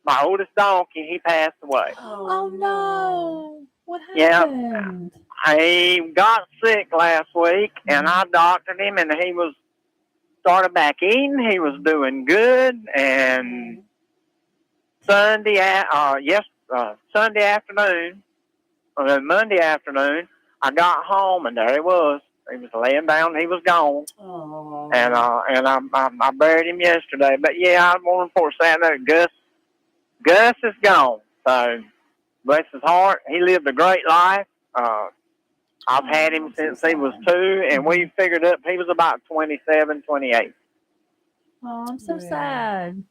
my oldest donkey, he passed away. Oh no! What Yeah. happened? He got sick last week, and I doctored him, and he was started back eating. He was doing good, and Sunday afternoon, or then Monday afternoon, I got home, and there he was. He was laying down. He was gone. Oh. And I buried him yesterday. But yeah, I want to report saying that Gus is gone. So bless his heart. He lived a great life. I've had him since he was 2, and we figured up he was about 27, 28. Oh, I'm so sad.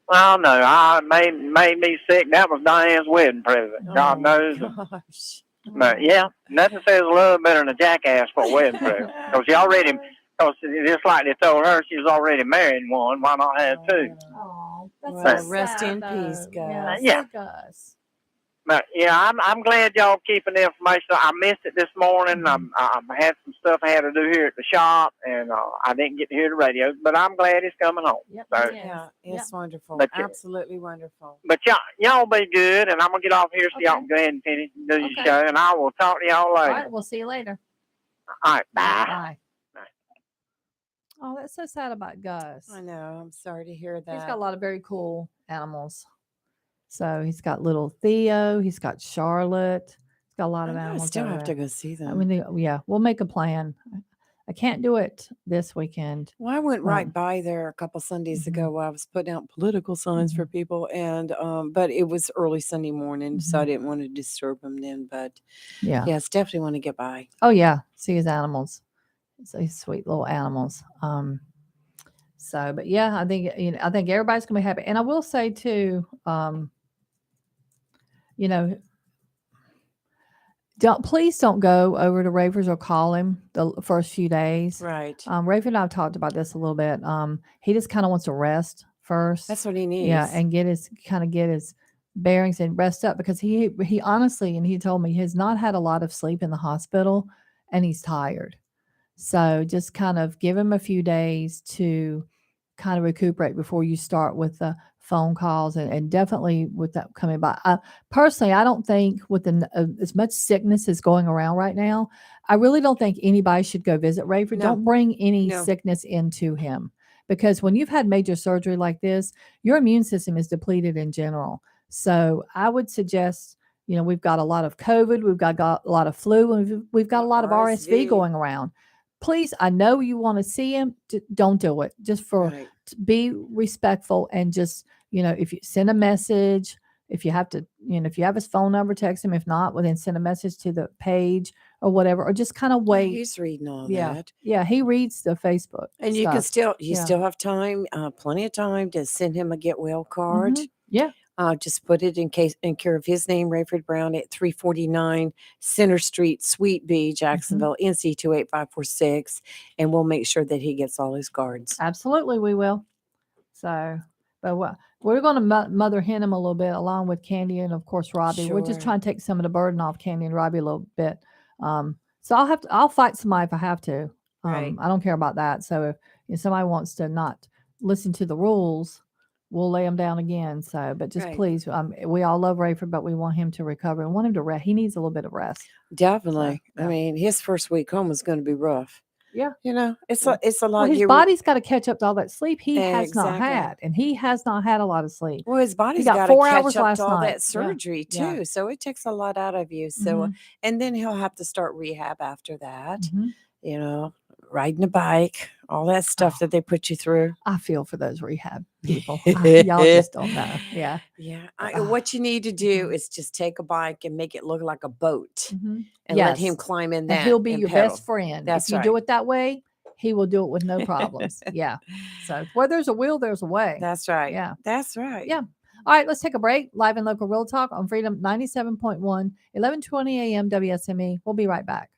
Well, no, I made me sick. That was Diane's wedding present. God knows. Gosh. But yeah, nothing says love better than a jackass for a wedding present. Because just like they told her she was already married one, why not have 2? Oh, that's Well, so rest sad, in peace, though. Gus. Yeah, Yeah. poor Gus. But yeah, I'm glad y'all keeping the information. I missed it this morning. I had some stuff I had to do here at the shop, and I didn't get to hear the radio. But I'm glad it's coming home. Yep. So, Yeah, it's wonderful. But Absolutely wonderful. But y'all be good, and I'm gonna get off here so y'all can go ahead and finish and do your show, and I will talk to y'all All later. right, we'll see you later. All right, bye. Bye. Oh, that's so sad about Gus. I know. I'm sorry to hear that. He's got a lot of very cool animals. So he's got little Theo. He's got Charlotte. He's got a lot of I animals. still over have there. to go see them. I mean, yeah, we'll make a plan. I can't do it this weekend. Well, I went right Um, by there a couple Sundays Mhm. ago while I was putting out political signs for people, and but it was early Sunday morning, so I didn't want to disturb them then. But Yeah. yes, definitely want to get by. Oh yeah. See his animals. So he's sweet little animals. So, but yeah, I think I think everybody's gonna be happy. And I will say too, you know, please don't go over to Raver's or call him the first few days. Right. Raver and I have talked about this a little bit. He just kind of wants to rest first. That's what he Yeah, needs. and get his bearings and rest up because he honestly, and he told me, he has not had a lot of sleep in the hospital, and he's tired. So just kind of give him a few days to kind of recuperate before you start with the phone calls, and definitely with that coming by. Personally, I don't think with as much sickness is going around right now, I really don't think anybody should go visit Rayford. No. Don't bring any No. sickness into him because when you've had major surgery like this, your immune system is depleted in general. So I would suggest, we've got a lot of COVID, got a lot of flu, and we've got a lot of RSV RSV. going around. Please, I know you want to see him. Don't do it. Just for Right. to be respectful and just, if you send a message, if you have to, if you have his phone number, text him. If not, well, then send a message to the page or whatever, or just kind of Yeah, wait. he's reading all Yeah. that. Yeah. He reads the Facebook And you can stuff. you Yeah. still have time, plenty of time to send him a get well card. Yeah. Just put it in care of his name, Rayford Brown, at 349 Center Street, Suite B, Jacksonville, NC 28546, and we'll make sure that he gets all his cards. Absolutely, we will. So, but we're going to mother hen him a little bit, along with Candy and of course Robbie. We're just Sure. trying to take some of the burden off Candy and Robbie a little bit. So I'll fight somebody if I have to. Right. I don't care about that. So if somebody wants to not listen to the rules, we'll lay them down again. So, but just Right. please, we all love Rayford, but we want him to recover and want him to rest. He needs a little bit of rest. Definitely. So, yeah. I mean, his first week home is going to be rough. Yeah. It's Yeah. a lot. Well, his body's got to catch up to all that sleep he has not Exactly. had, and he has not had a lot of sleep. Well, his body's got got to 4 catch hours up last to all night. that surgery Yeah. too. So it takes a lot out of you. So, Mhm. and then he'll have to start rehab after that. Mhm. Riding a bike, all that stuff that they put you through. I feel for those rehab people. Y'all just don't know. Yeah. Yeah. What you need to do is just take a bike and make it look like a boat Mhm. and let him Yes. climb in And that he'll be and your pedal. best friend. That's If you right. do it that way, he will do it with no problems. Yeah. So where there's a will, there's a way. That's right. Yeah. That's right. Yeah. All right, let's take a break. Live and local real talk on Freedom 97.1, 1120 a.m. WSME. We'll be right back.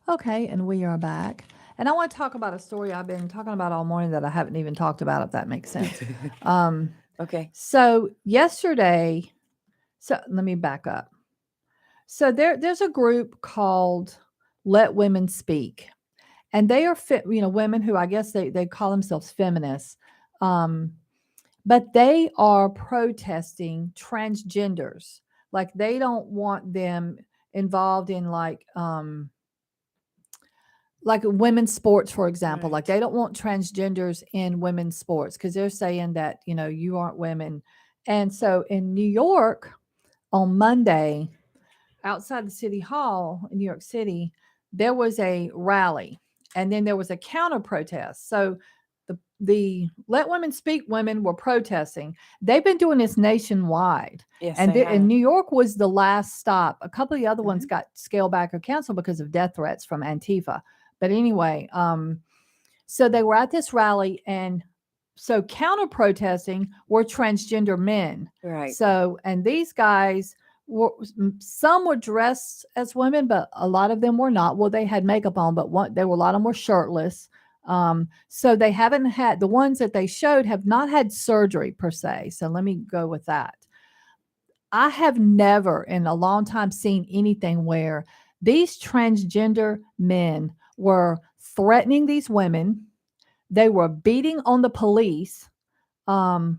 Okay, and we are back. And I want to talk about a story I've been talking about all morning that I haven't even talked about, if that makes sense. Um, Okay. so yesterday, so let me back up. So there's a group called Let Women Speak, and they are women who I guess they call themselves feminists, um, but they are protesting transgenders. Like they don't want them involved in like women's sports, for example. Like Right. they don't want transgenders in women's sports because they're saying that you aren't women. And so in New York on Monday, outside the city hall in New York City, there was a rally, and then there was a counter protest. So the Let Women Speak women were protesting. They've been doing this nationwide, Yes, and they and have. New York was the last stop. A couple of the other ones Mhm. got scaled back or canceled because of death threats from Antifa. But anyway, so they were at this rally, and so counter protesting were transgender men. Right. So, and these guys were, some were dressed as women, but a lot of them were not. Well, they had makeup on, but a lot of them were shirtless. So they haven't had, the ones that they showed have not had surgery per se. So let me go with that. I have never in a long time seen anything where these transgender men were threatening these women. They were beating on the police. 9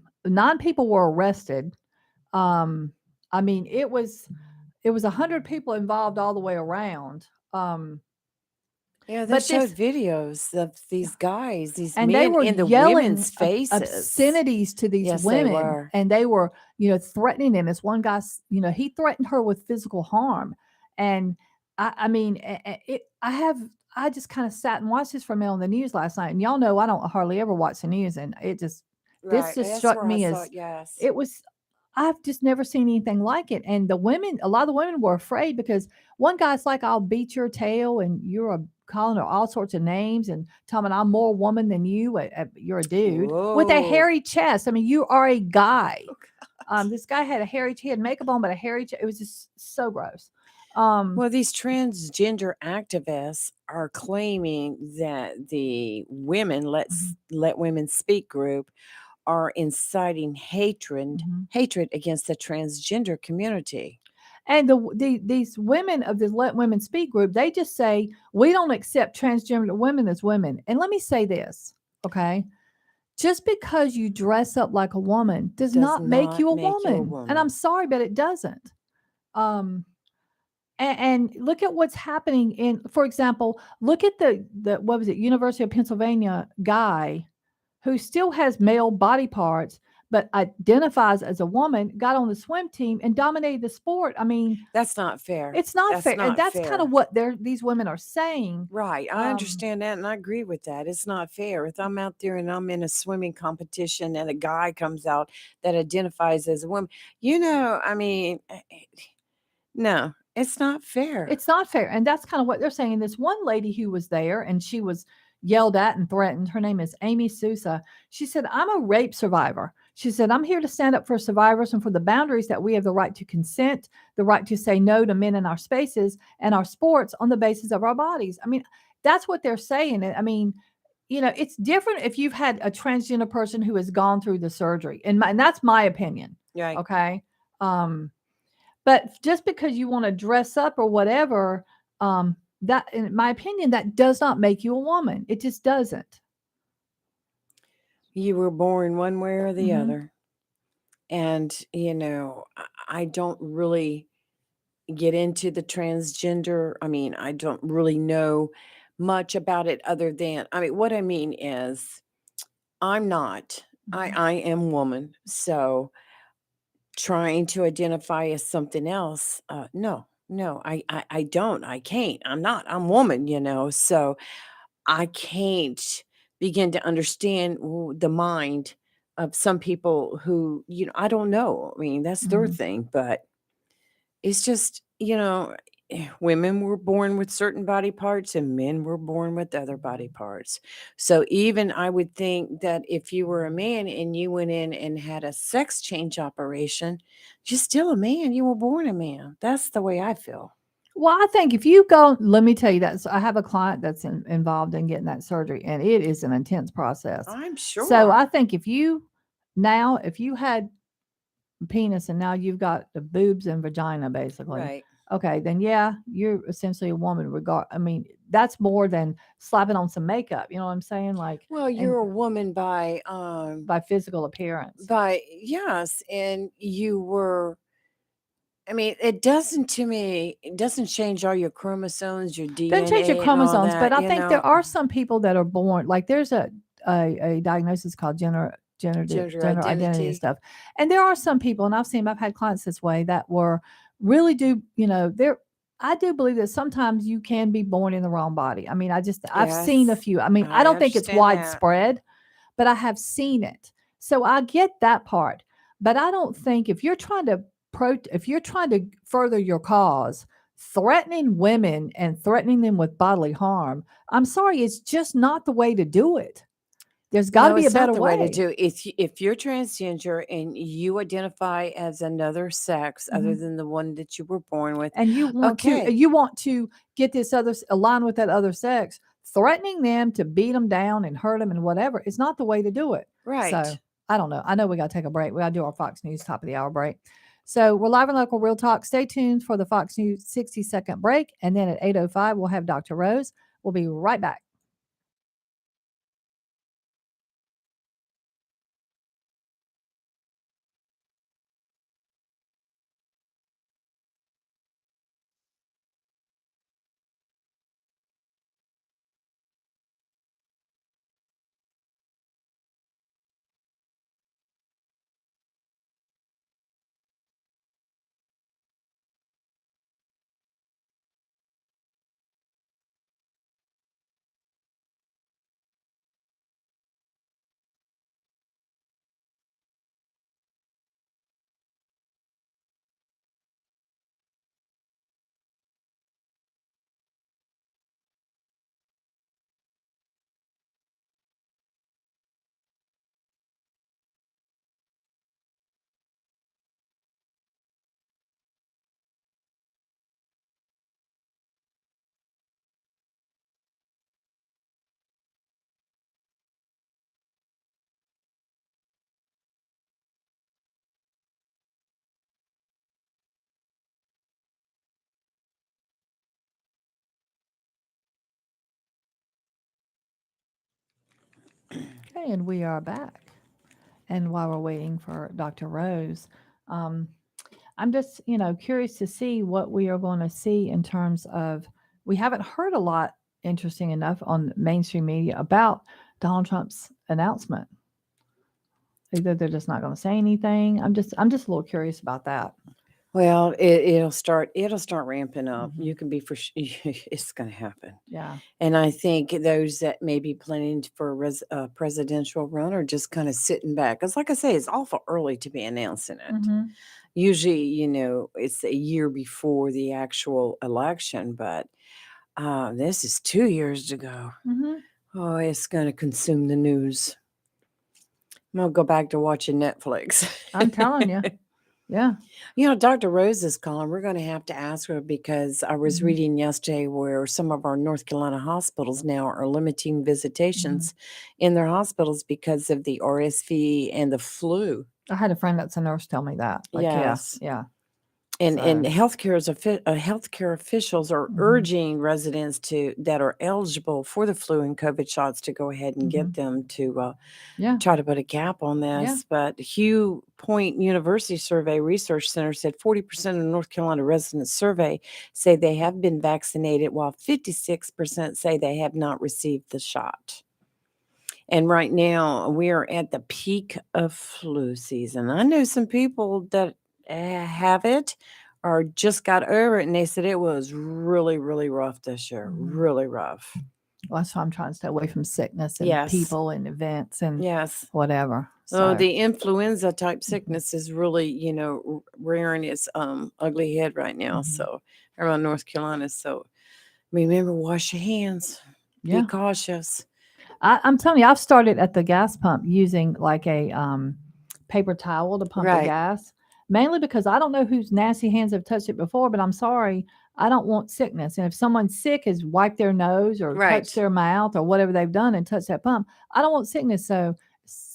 people were arrested. Um, I mean, it was 100 people involved all the way around. Yeah, they But showed this videos of these guys, these and they men were in the yelling women's faces. obscenities to these Yes, they women, were. and they were, threatening them. This one guy, he threatened her with physical harm, and I mean, I just kind of sat and watched this from on the news last night, and y'all know I don't hardly ever watch the news, and this Right. just That's struck where I me saw as it. Yes. it was. I've just never seen anything like it. And a lot of the women were afraid because one guy's like, I'll beat your tail, and calling her all sorts of names and telling me I'm more woman than you. You're a dude with a Whoa. hairy chest. I mean, you are a guy. Oh, God. This guy had he had makeup on, but a hairy chest. It was just so gross. Um, Well, these transgender activists are claiming that the women mhm, let women speak group are inciting mhm. hatred against the transgender community. And these women of the Let Women Speak group, they just say, we don't accept transgender women as women. And let me say this, okay? Just because you dress up like a woman does Does not make not you a make you a woman. And I'm woman. sorry, but it doesn't. Um, and look at what's happening for example, look at the what was it, University of Pennsylvania guy who still has male body parts but identifies as a woman, got on the swim team and dominated the sport. I mean, That's not fair. it's not That's fair. And not that's kind of fair. what these women are saying. Right. I Um, understand that and I agree with that. It's not fair. If I'm out there and I'm in a swimming competition and a guy comes out that identifies as a woman, I mean, no, it's not fair. It's not fair, and that's kind of what they're saying. This one lady who was there, and she was yelled at and threatened. Her name is Amy Sousa. She said, "I'm a rape survivor." She said, "I'm here to stand up for survivors and for the boundaries that we have the right to consent, the right to say no to men in our spaces and our sports on the basis of our bodies." I mean, that's what they're saying. I mean, it's different if you've had a transgender person who has gone through the surgery, and that's my opinion. Right. Okay. Um, but just because you want to dress up or whatever, that, in my opinion, that does not make you a woman. It just doesn't. You were born one way or the Hmm. other. And, I don't really get into the transgender. I mean, I don't really know much about it other than, I mean, what I mean is I'm not, Hmm. I am woman. So trying to identify as something else, no, I don't, I can't, I'm woman, so I can't begin to understand the mind of some people who, I don't know. I mean, that's their Hmm. thing, but it's just, women were born with certain body parts and men were born with other body parts. So even I would think that if you were a man and you went in and had a sex change operation, you're still a man. You were born a man. That's the way I feel. Well, I think if you go, let me tell you that I have a client that's involved in getting that surgery, and it is an intense process. I'm So I sure. think if you had penis and now you've got the boobs and vagina, basically, Right. okay, then yeah, you're essentially a woman. I mean, that's more than slapping on some makeup. You know what I'm saying? Like, Well, and you're a woman by physical appearance. by yes, and you were. I mean, it doesn't to me. It doesn't change all your chromosomes, your Doesn't change your DNA, and all chromosomes, but that. I You think there know, are some people that are born like there's a diagnosis called gender gender identity and identity. stuff. And there are some people, and I've had clients this way that were really do, there I do believe that sometimes you can be born in the wrong body. I mean, I've seen a Yes, few. I mean, I I don't think it's understand that. widespread, but I have seen it. So I get that part. But I don't think if you're trying to if you're trying to further your cause, threatening women and threatening them with bodily harm, I'm sorry, it's just not the way to do it. There's got to No, be a it's not better the way to way. do it. If you're transgender and you identify as another sex other Mhm. than the one that you were born with, And okay, you want to get this align with that other sex, threatening them to beat them down and hurt them and whatever is not the way to do it. So right. I don't know. I know we got to take a break. We got to do our Fox News top of the hour break. So we're live and local real talk. Stay tuned for the Fox News 60-second break. And then at 8:05, we'll have Dr. Rose. We'll be right back. Okay, and we are back. And while we're waiting for Dr. Rose, um, I'm just, curious to see what we are going to see in terms of. We haven't heard a lot, interesting enough, on mainstream media about Donald Trump's announcement. Either they're just not going to say anything. I'm just a little curious about that. Well, it'll start ramping up. Mhm. You can be it's going to happen. Yeah. And I think those that may be planning for a presidential run are just kind of sitting back. Because, like I say, it's awful early to be announcing it. Mhm. Usually, it's a year before the actual election, but this is 2 years to go. Mhm. Oh, it's going to consume the news. I'm going to go back to watching Netflix. I'm telling you. Yeah. Dr. Rose is calling. We're going to have to ask her because I was Mhm. reading yesterday where some of our North Carolina hospitals now are limiting Mhm. visitations in their hospitals because of the RSV and the flu. I had a friend that's a nurse tell me that. Like, yeah, Yes. yeah. And So. healthcare officials are Mhm. urging residents that are eligible for the flu and COVID shots to go ahead and get Mhm. them to Yeah. try to put a cap on Yeah. this. But Hugh Point University Survey Research Center said 40% of North Carolina residents surveyed say they have been vaccinated, while 56% say they have not received the shot. And right now, we are at the peak of flu season. I know some people that have it or just got over it, and they said it was really, really rough this year. Mhm. Really rough. Well, that's why I'm trying to stay away from sickness and Yes. people and events and Yes. whatever. Oh, So. the influenza type Mhm. sickness is really, rearing its ugly head right now. Mhm. So around North Carolina. So remember, wash your hands. Be Yeah. cautious. I'm telling you, I've started at the gas pump using like a paper towel to pump the Right. gas, mainly because I don't know whose nasty hands have touched it before, but I'm sorry. I don't want sickness. And if someone's sick has wiped their nose or Right. touched their mouth or whatever they've done and touched that pump, I don't want sickness. So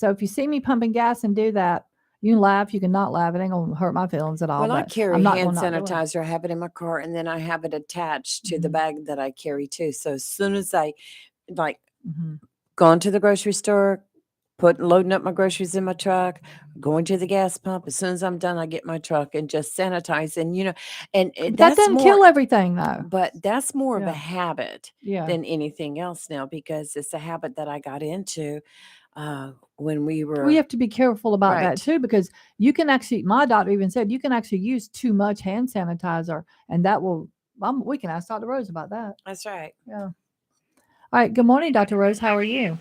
if you see me pumping gas and do that, you can laugh, you can not laugh. It ain't gonna hurt my feelings at all. Well, I But carry I'm not hand gonna not do it. sanitizer. I have it in my car, and then I have it attached to the Mhm. bag that I carry too. So as soon as I like Mhm. gone to the grocery store, loading up my groceries in my truck, going to the gas pump, as soon as I'm done, I get my truck and just sanitize. And and That that's doesn't more, kill everything though. but that's more of a Yeah. habit Yeah. than anything else now, because it's a habit that I got into when we We were have to be careful about that right. too, because you can actually, my doctor even said you can actually use too much hand sanitizer, and that will. We can ask Dr. Rose about that. That's right. Yeah. All right. Good morning, Dr. Rose. How are you?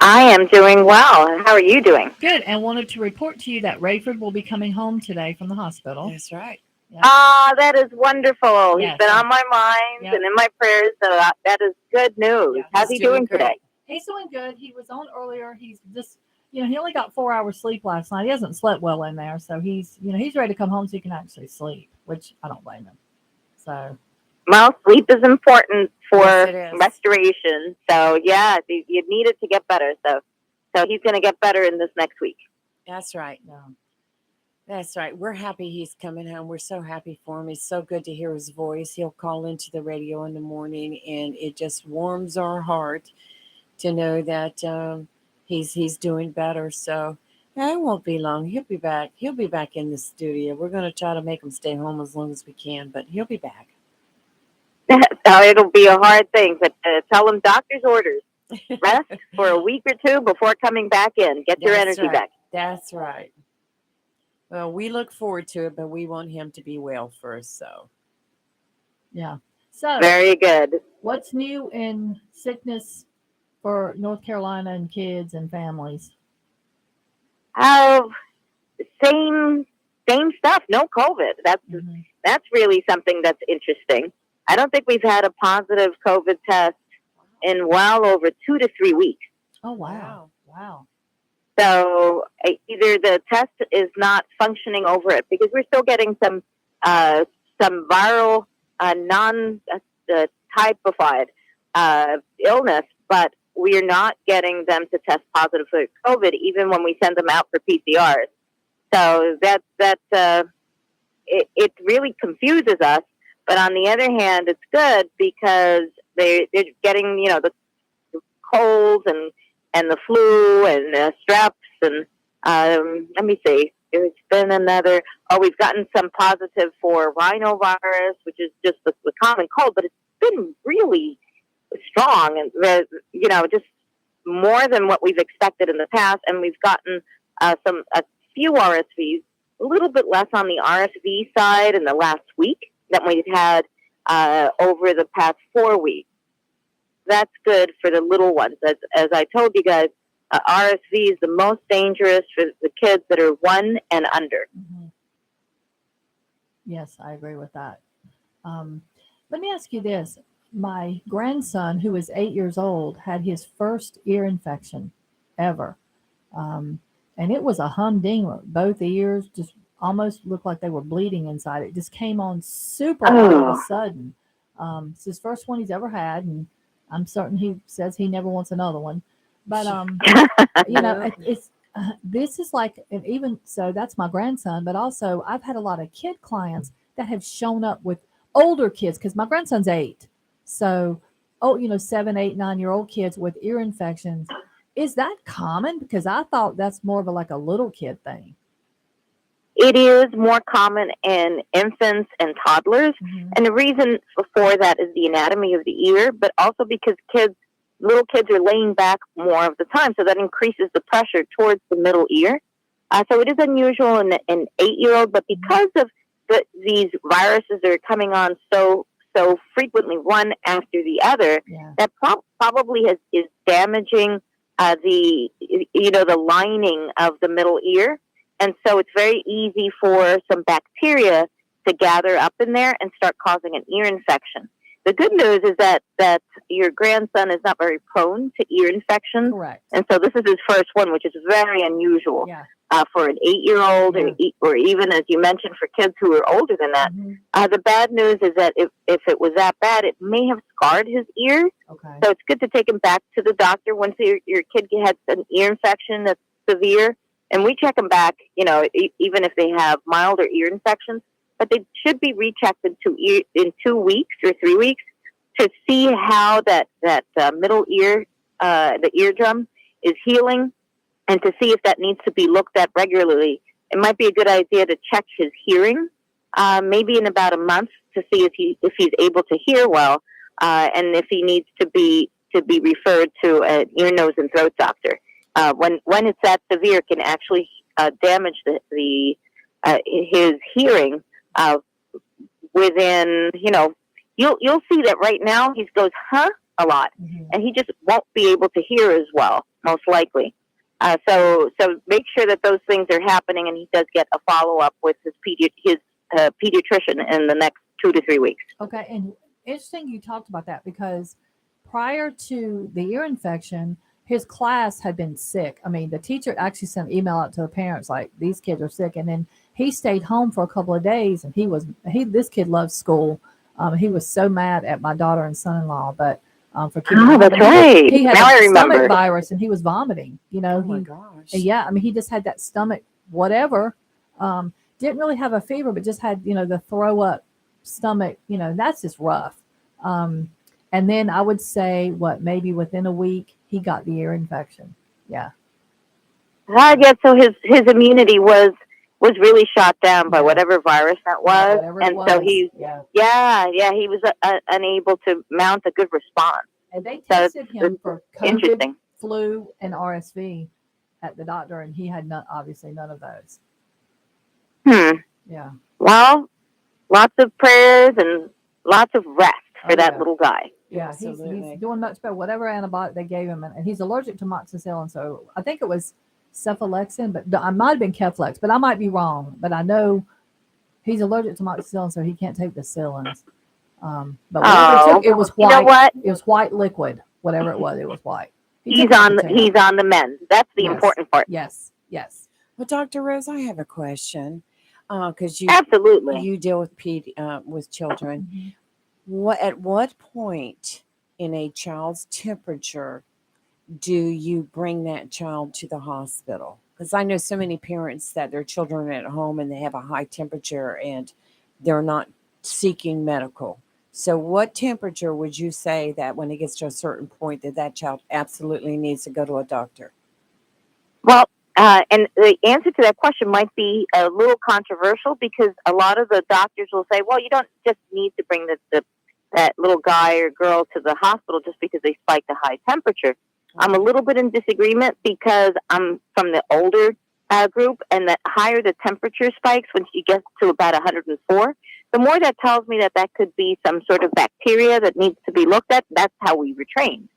I am doing well. How are you doing? Good. And wanted to report to you that Rayford will be coming home today from the hospital. That's right. Yep. Ah, that is wonderful. Yes. He's been on my mind Yep. and in my prayers, so that is good news. Yeah, How's he's he doing doing great. today? He's doing good. He was on earlier. He's just, he only got 4 hours sleep last night. He hasn't slept well in there, so he's ready to come home so he can actually sleep, which I don't blame him. So Well, sleep is important for Yes, it is. restoration. So yeah, you need it to get better. So he's going to get better in this next week. That's right. yeah. That's right. We're happy he's coming home. We're so happy for him. It's so good to hear his voice. He'll call into the radio in the morning, and it just warms our heart to know that he's doing better. So yeah, it won't be long. He'll be back. He'll be back in the studio. We're going to try to make him stay home as long as we can, but he'll be back. So it'll be a hard thing, but tell him doctor's orders. Rest for a week or two before coming back in. Get your That's energy right. back. That's right. Well, we look forward to it, but we want him to be well first. So Yeah. So Very good. what's new in sickness for North Carolina and kids and families? Same stuff. No COVID. Mhm. That's really something that's interesting. I don't think we've had a positive COVID test in well over 2 to 3 weeks. Oh wow. Wow. So either the test is not functioning over it, because we're still getting some viral non-typified illness, but we're not getting them to test positive for COVID even when we send them out for PCRs. So it really confuses us. But on the other hand, it's good because they're getting the colds and the flu and straps and let me see. There's been another. Oh, we've gotten some positive for rhinovirus, which is just the common cold, but it's been really strong and just more than what we've expected in the past. And we've gotten a few RSVs, a little bit less on the RSV side in the last week than we've had over the past 4 weeks. That's good for the little ones. As I told you guys, RSV is the most dangerous for the kids that are 1 and under. Mm-hmm. Yes, I agree with that. Let me ask you this. My grandson, who is 8 years old, had his first ear infection ever. And it was a humdinger. Both ears just almost looked like they were bleeding inside. It just came on super all of a sudden. It's his first one he's ever had, and I'm certain he says he never wants another one. But it's this is like, and even so, that's my grandson. But also, I've had a lot of kid clients that have shown up with older kids because my grandson's 8. So, 7, 8, 9-year-old kids with ear infections. Is that common? Because I thought that's more of a little kid thing. It is more common in infants and toddlers. Mm-hmm. And the reason for that is the anatomy of the ear, but also because little kids are laying back more of the time. So that increases the pressure towards the middle ear. So it is unusual in an 8-year-old, but because of these viruses that are coming on so frequently, one after the other, that probably is damaging the lining of the middle ear. And so it's very easy for some bacteria to gather up in there and start causing an ear infection. The good news is that your grandson is not very prone to ear infections. Correct. And so this is his first one, which is very unusual. Yeah. for an 8-year-old, Yeah. or even, as you mentioned, for kids who are older than that. The bad news is that if it was that bad, it may have scarred his ear. Okay. So it's good to take him back to the doctor once your kid has an ear infection that's severe. And we check them back, even if they have milder ear infections, but they should be rechecked in 2 weeks or 3 weeks to see how that middle ear, the eardrum, is healing, and to see if that needs to be looked at regularly. It might be a good idea to check his hearing, maybe in about a month, to see if he's able to hear well, and if he needs to be referred to an ear, nose, and throat doctor. When it's that severe, it can actually damage his hearing within. You'll see that right now he goes a lot, and he just won't be able to hear as well, most likely. So make sure that those things are happening, and he does get a follow up with his pediatrician in the next 2 to 3 weeks. Okay, and interesting you talked about that, because prior to the ear infection, his class had been sick. I mean, the teacher actually sent an email out to the parents like, these kids are sick, and then he stayed home for a couple of days, and this kid loves school. He was so mad at my daughter and son-in-law, but for keeping him. That's right. He had Now I a remember. stomach virus, and he was vomiting. Oh my gosh. Yeah, I mean, he just had that stomach whatever. Didn't really have a fever, but just had the throw up stomach. That's just rough. And then I would say maybe within a week he got the ear infection. Yeah. Yeah. So his immunity was really shot down by whatever virus that was, so he was unable to mount a good response. And they tested him for COVID, interesting. flu, and RSV at the doctor, and he had obviously none of those. Yeah. Well, lots of prayers and lots of rest for that little guy. Yeah, he's doing much better. Whatever antibiotic they gave him, and he's allergic to moxicillin, so I think it was cephalexin, but I might have been Keflex, but I might be wrong. But I know he's allergic to moxicillin, so he can't take the Cillins. But whatever he took, it was white. You know what? It was white liquid. Whatever it was white. He's on the mend. That's the important part. Yes. Well, Dr. Rose, I have a question. Because absolutely you deal with children. At what point in a child's temperature do you bring that child to the hospital? Because I know so many parents that their children are at home and they have a high temperature and they're not seeking medical. So what temperature would you say that when it gets to a certain point that child absolutely needs to go to a doctor? Well, and the answer to that question might be a little controversial, because a lot of the doctors will say, well, you don't just need to bring that little guy or girl to the hospital just because they spiked a high temperature. I'm a little bit in disagreement, because I'm from the older group, and the higher the temperature spikes, once you get to about 104, the more that tells me that could be some sort of bacteria that needs to be looked at. That's how we were trained.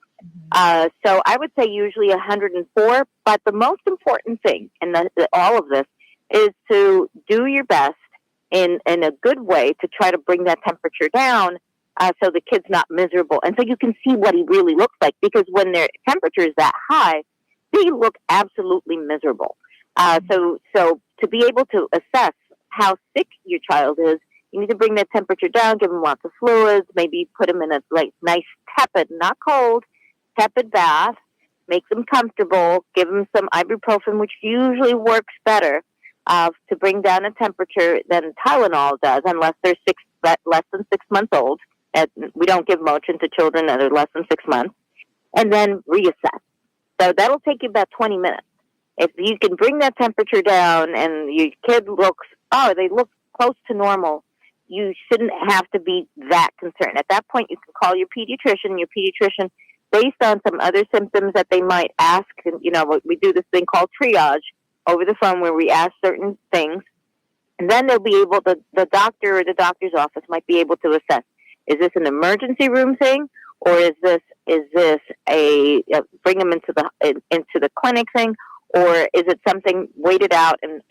So I would say usually 104, but the most important thing in all of this is to do your best in a good way to try to bring that temperature down, so the kid's not miserable, and so you can see what he really looks like, because when their temperature is that high, they look absolutely miserable. So to be able to assess how sick your child is, you need to bring that temperature down, give them lots of fluids, maybe put them in a nice tepid, not cold, tepid bath, make them comfortable, give them some ibuprofen, which usually works better to bring down a temperature than Tylenol does, unless they're less than 6 months old. We don't give Motrin to children that are less than 6 months. And then reassess. So that'll take you about 20 minutes. If you can bring that temperature down and your kid they look close to normal, you shouldn't have to be that concerned. At that point, you can call your pediatrician. Your pediatrician, based on some other symptoms that they might ask, and we do this thing called triage over the phone, where we ask certain things, and then they'll be able to, the doctor or the doctor's office might be able to assess, is this an emergency room thing, or is this a bring them into the clinic thing, or is it something waited out and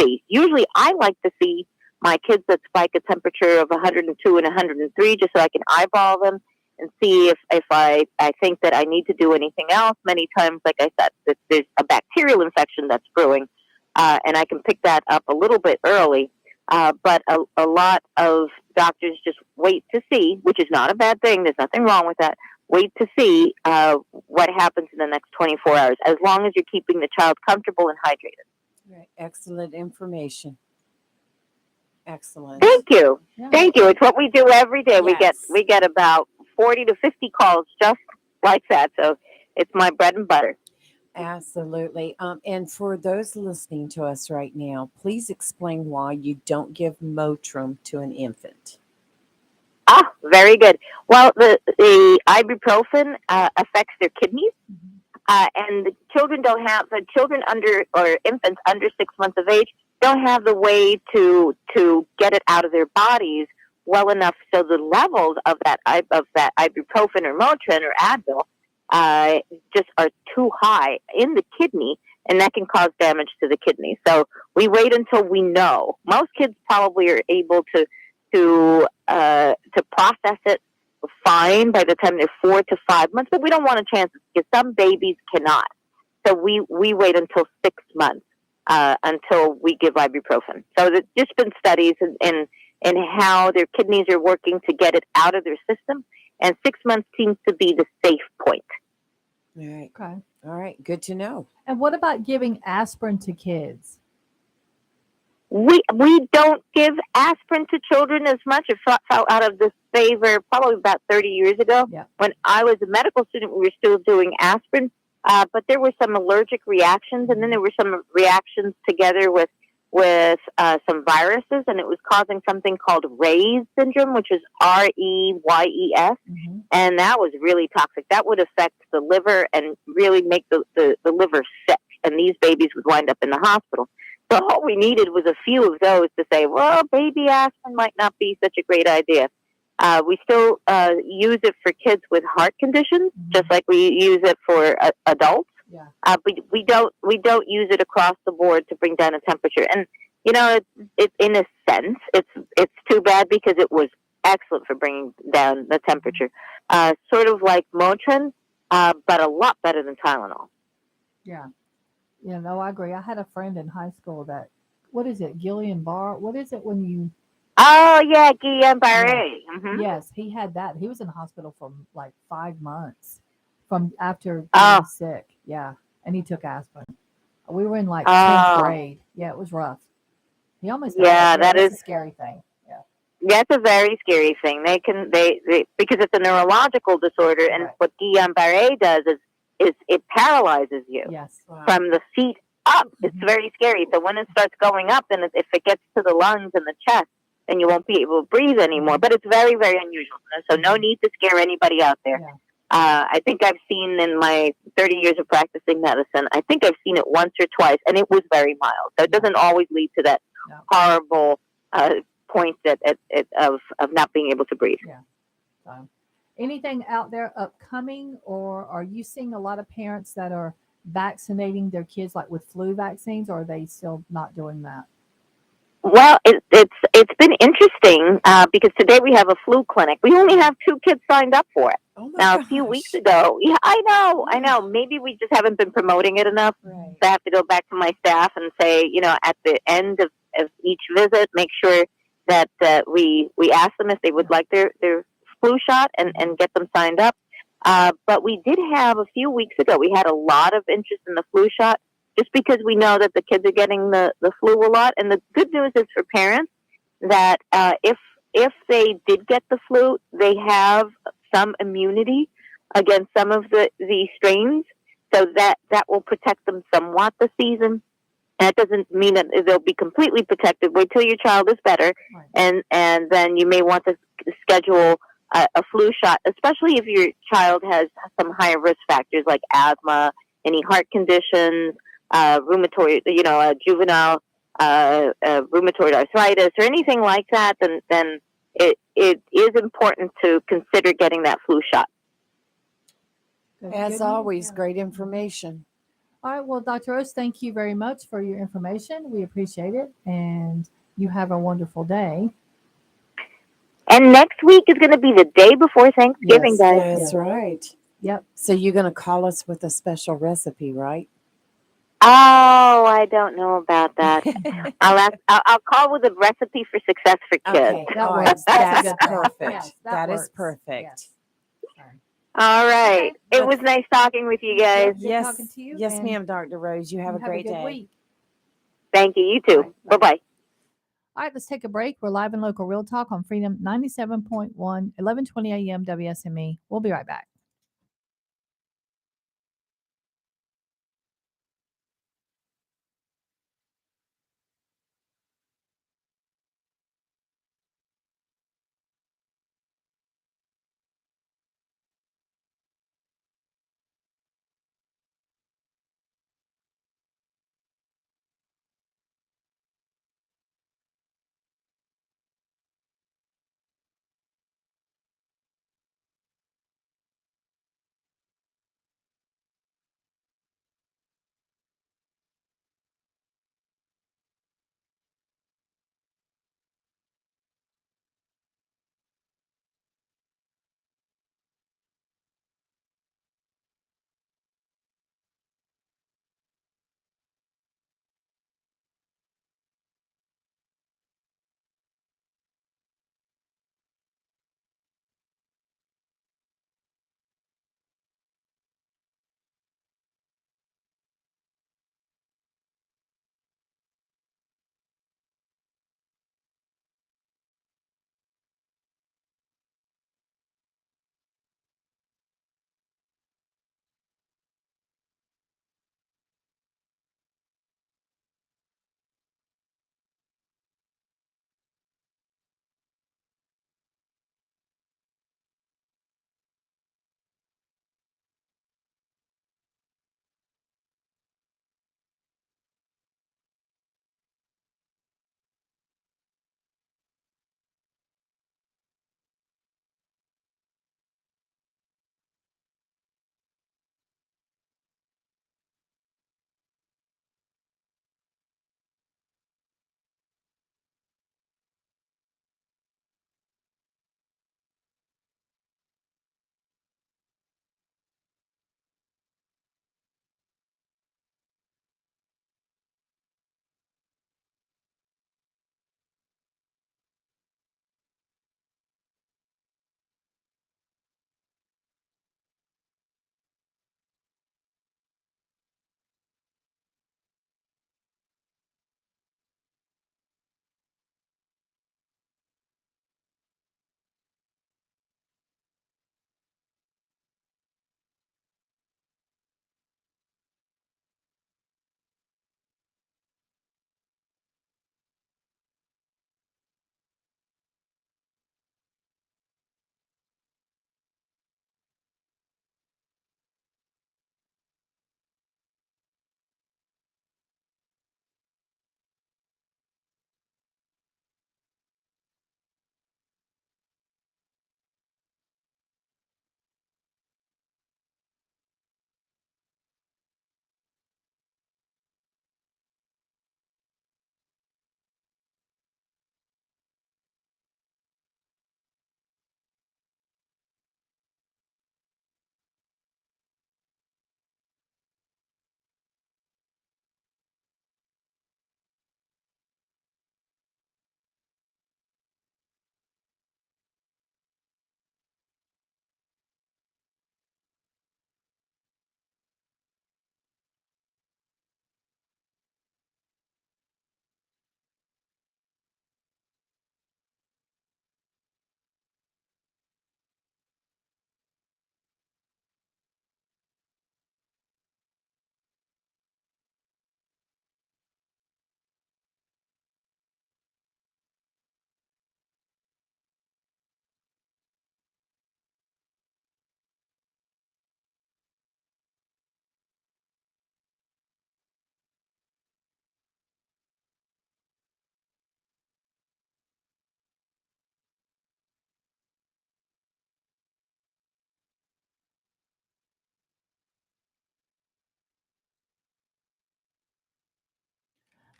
see? Usually I like to see my kids that spike a temperature of 102 and 103, just so I can eyeball them and see if I think that I need to do anything else. Many times, like I said, if there's a bacterial infection that's brewing, and I can pick that up a little bit early. But a lot of doctors just wait to see, which is not a bad thing. There's nothing wrong with that. Wait to see what happens in the next 24 hours, as long as you're keeping the child comfortable and hydrated. Right. Excellent information. Excellent. Thank you. Yeah. Thank you. It's what we do every day. Yes. We get about 40 to 50 calls just like that. So it's my bread and butter. Absolutely. And for those listening to us right now, please explain why you don't give Motrin to an infant. Ah, very good. Well, the ibuprofen affects their kidneys, and the children under, or infants under 6 months of age don't have the way to get it out of their bodies well enough, so the levels of that ibuprofen or Motrin or Advil just are too high in the kidney, and that can cause damage to the kidney. So we wait until we know. Most kids probably are able to process it fine by the time they're 4 to 5 months, but we don't want a chance because some babies cannot. So we wait until 6 months until we give ibuprofen. So there's just been studies in how their kidneys are working to get it out of their system, and 6 months seems to be the safe point. All right. Okay. All right. Good to know. And what about giving aspirin to kids? We don't give aspirin to children as much. It fell out of this favor probably about 30 years ago. Yeah. When I was a medical student, we were still doing aspirin, but there were some allergic reactions, and then there were some reactions together with some viruses, and it was causing something called Reyes syndrome, which is Reyes, and that was really toxic. That would affect the liver and really make the liver sick, and these babies would wind up in the hospital. So all we needed was a few of those to say, well, baby aspirin might not be such a great idea. We still use it for kids with heart conditions, just like we use it for adults. Yeah. But we don't use it across the board to bring down a temperature. And you know, it in a sense, it's too bad because it was excellent for bringing down the temperature. Sort of like Motrin, but a lot better than Tylenol. Yeah. Yeah, no, I agree. I had a friend in high school that, what is it, Guillain-Barré? What is it when you? Oh yeah, Guillain-Barré. Mm-hmm. Yes, he had that. He was in the hospital for like 5 months from after Oh. getting sick. Yeah, and he took aspirin. We were in like 10th grade. Yeah, it was rough. He almost died. Yeah, that that's is a scary thing. Yeah. That's a very scary thing. They because it's a neurological disorder, and Right. what Guillain-Barré does is it paralyzes you Yes. from the feet up. It's very scary. So when it starts going up, then if it gets to the lungs and the chest, then you won't be able to breathe anymore. But it's very, very unusual. So no need to scare anybody out there. Yeah. I think I've seen in my 30 years of practicing medicine, I think I've seen it once or twice, and it was very mild. So it doesn't always lead to that No. horrible point of not being able to breathe. Yeah. So, anything out there upcoming, or are you seeing a lot of parents that are vaccinating their kids like with flu vaccines, or are they still not doing that? Well, it's been interesting because today we have a flu clinic. We only have 2 kids signed up for it. Oh my Now, gosh. a few weeks ago, yeah, I know. Maybe we just haven't been promoting it enough. Right. So I have to go back to my staff and say, at the end of each visit, make sure that we ask them if they would like their flu shot and get them signed up. But we did have a few weeks ago, we had a lot of interest in the flu shot just because we know that the kids are getting the flu a lot. And the good news is for parents that if they did get the flu, they have some immunity against some of the strains, so that will protect them somewhat this season. And that doesn't mean that they'll be completely protected. Wait till your child is better, Right. and then you may want to schedule a flu shot, especially if your child has some higher risk factors like asthma, any heart conditions, rheumatoid, juvenile rheumatoid arthritis, or anything like that. Then it is important to consider getting that flu shot. Good. As Good. always, Yeah. great information. All right. Well, Dr. Rose, thank you very much for your information. We appreciate it. And you have a wonderful day. And next week is going to be the day before Thanksgiving, Yes. guys. That's right. Yep. So you're going to call us with a special recipe, right? Oh, I don't know about that. I'll ask. I'll call with a recipe for success for kids. Okay, That all works. right, That's a that's good thing. perfect. Yes, That is works. perfect. Yes. Sorry. All right. Okay. It was nice talking with you guys. Yep, good talking to you. Yes, and ma'am, Dr. Rose. You have you a great good day. week. Thank you. You All too. right, Bye bye. All right, let's take a break. We're live in local real talk on Freedom 97.1, 1120 a.m. WSME. We'll be right back.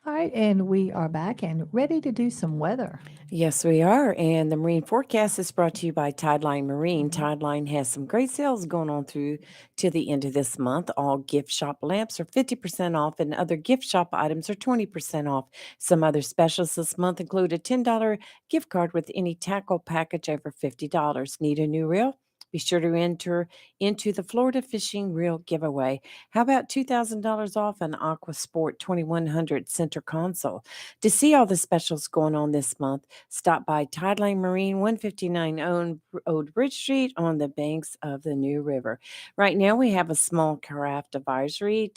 All right, and we are back and ready to do some weather. Yes, we are. And the marine forecast is brought to you by Tideline Marine. Tideline has some great sales going on through to the end of this month. All gift shop lamps are 50% off, and other gift shop items are 20% off. Some other specials this month include a $10 gift card with any tackle package over $50. Need a new reel? Be sure to enter into the Florida Fishing Reel giveaway. How about $2,000 off an Aqua Sport 2100 center console? To see all the specials going on this month, stop by Tideline Marine, 159 Old Bridge Street on the banks of the New River. Right now, we have a small craft advisory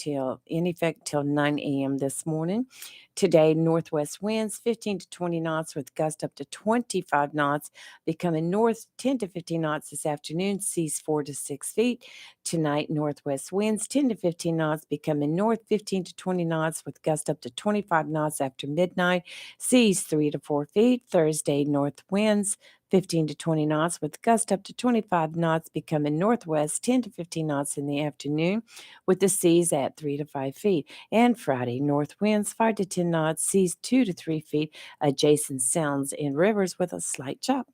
in effect till 9 a.m. this morning. Today, northwest winds 15 to 20 knots with gusts up to 25 knots, becoming north 10 to 15 knots this afternoon, seas 4 to 6 feet. Tonight, northwest winds 10 to 15 knots, becoming north 15 to 20 knots with gusts up to 25 knots after midnight, seas 3 to 4 feet. Thursday, north winds 15 to 20 knots with gusts up to 25 knots, becoming northwest 10 to 15 knots in the afternoon with the seas at 3 to 5 feet. And Friday, north winds 5 to 10 knots, seas 2 to 3 feet, adjacent sounds in rivers with a slight chop.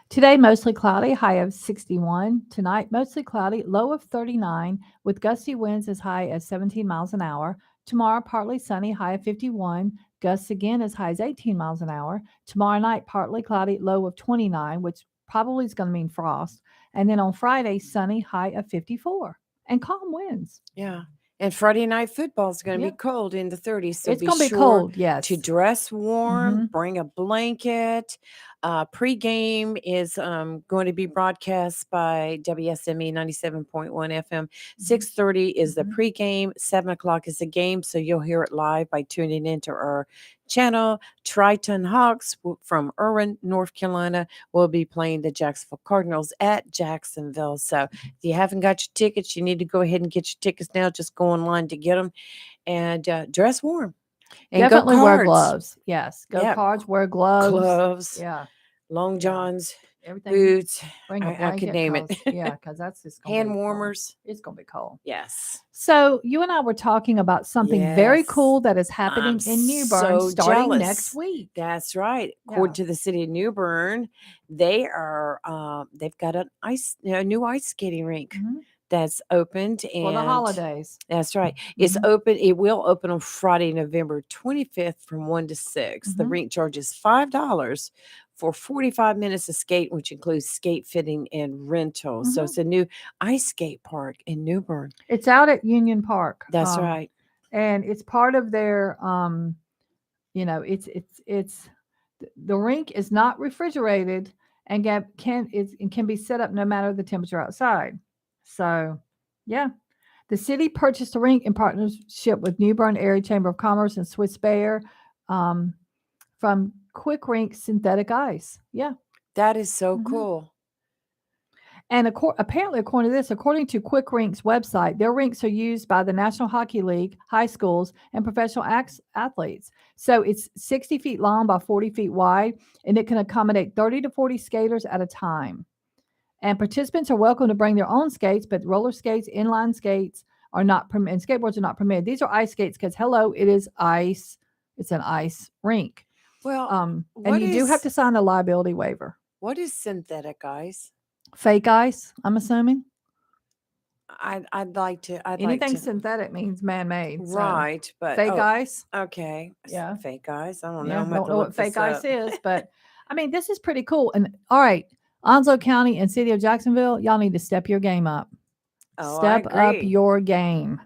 Today, mostly cloudy, high of 61. Tonight, mostly cloudy, low of 39, with gusty winds as high as 17 miles an hour. Tomorrow, partly sunny, high of 51. Gusts again as high as 18 miles an hour. Tomorrow night, partly cloudy, low of 29, which probably is going to mean frost. And then on Friday, sunny, high of 54. And calm winds. Yeah. And Friday night football is going to Yeah. be cold in the 30s. So It's be going to be sure cold, yes. to dress warm, Mhm. bring a blanket. Pregame is going to be broadcast by WSME 97.1 FM. 6:30 is the Mhm. pregame. 7 o'clock is the game. So you'll hear it live by tuning into our channel. Triton Hawks from Irwin, North Carolina, will be playing the Jacksonville Cardinals at Jacksonville. So if you haven't got your tickets, you need to go ahead and get your tickets now. Just go online to get them and dress warm. And Definitely go wear Cards. gloves. Yes. Go Yeah. cards, wear gloves. Gloves, Yeah. long Yeah. johns, Everything. boots. Bring a I blanket. could name it. Because that's just going to Hand be cold. warmers. It's going to be cold. Yes. So you and I were talking about something very Yes. cool that is happening I'm in New Bern so starting jealous. next week. That's right. According to the city of New Bern, they are they've got a new ice skating rink Mhm. that's opened For the holidays. That's right. It's Mhm. open. It will open on Friday, November 25th from 1 to 6. The Mhm. rink charges $5 for 45 minutes of skate, which includes skate fitting and rental. So Mhm. it's a new ice skate park in New Bern. It's out at Union Park. That's right. And it's part of their it's the rink is not refrigerated and it can be set up no matter the temperature outside. So, yeah. The city purchased the rink in partnership with New Bern Area Chamber of Commerce and Swiss Bayer from Quick Rink Synthetic Ice. Yeah. That is so Mhm. cool. And apparently, according to Quick Rink's website, their rinks are used by the National Hockey League, high schools, and professional athletes. So it's 60 feet long by 40 feet wide, and it can accommodate 30 to 40 skaters at a time. And participants are welcome to bring their own skates, but roller skates, inline skates are not permitted, and skateboards are not permitted. These are ice skates because, hello, it is ice. It's an ice rink. Well, and you do have to sign a liability waiver. What is synthetic ice? Fake ice, I'm assuming. I'd like to. Anything synthetic means man-made. Right, but fake ice. Okay. Yeah. Fake ice. I don't know. Yeah, I'm don't about to know look what fake this ice up. is, but I mean, this is pretty cool. And all right, Onslow County and City of Jacksonville, y'all need to step your game up. Oh, I Step up agree. your game.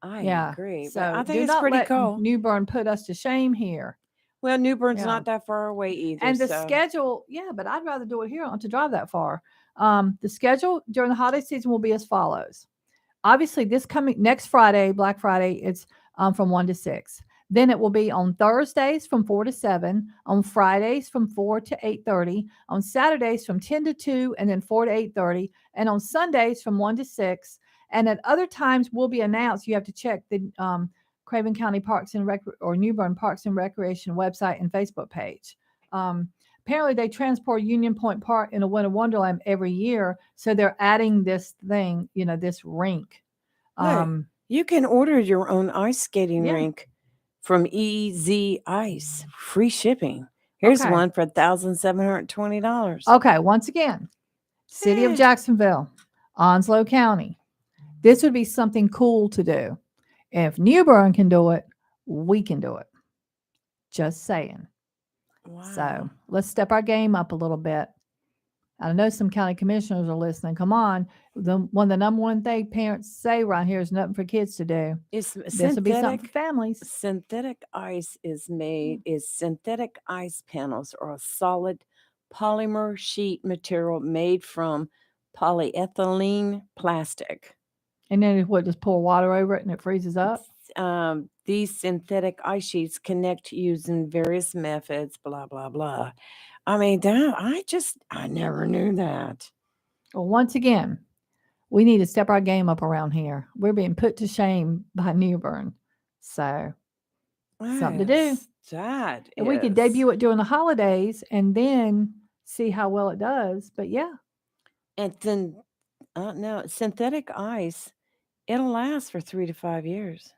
I Yeah. agree. But So I think do it's not pretty let cool. New Bern put us to shame here. Well, New Bern's Yeah. not that far away either. And the so. schedule, yeah, but I'd rather do it here to drive that far. The schedule during the holiday season will be as follows. Obviously, this coming next Friday, Black Friday, it's from 1 to 6. Then it will be on Thursdays from 4 to 7, on Fridays from 4 to 8:30, on Saturdays from 10 to 2, and then 4 to 8:30, and on Sundays from 1 to 6. And at other times will be announced. You have to check the Craven County Parks and or New Bern Parks and Recreation website and Facebook page. Apparently, they transport Union Point Park in a Winter Wonderland every year, so they're adding this thing, this rink. You can order your own ice skating Yeah. rink from EZ Ice. Free shipping. Here's Okay. one for $1,720. Okay, once again, City of Eh. Jacksonville, Onslow County. This would be something cool to do. If New Bern can do it, we can do it. Just saying. Wow. So let's step our game up a little bit. I know some county commissioners are listening. Come on. The number one thing parents say right here is nothing for kids to do. It's This would be something for synthetic. families. Synthetic ice is synthetic ice panels or a solid polymer sheet material made from polyethylene plastic. And then what, just pour water over it and it freezes up? These synthetic ice sheets connect using various methods, blah, blah, blah. I mean, I never knew that. Well, once again, we need to step our game up around here. We're being put to shame by New Bern. So something to do. Yes, that And we could is. debut it during the holidays and then see how well it does. But yeah, And then, no, synthetic ice, it'll last for 3 to 5 years.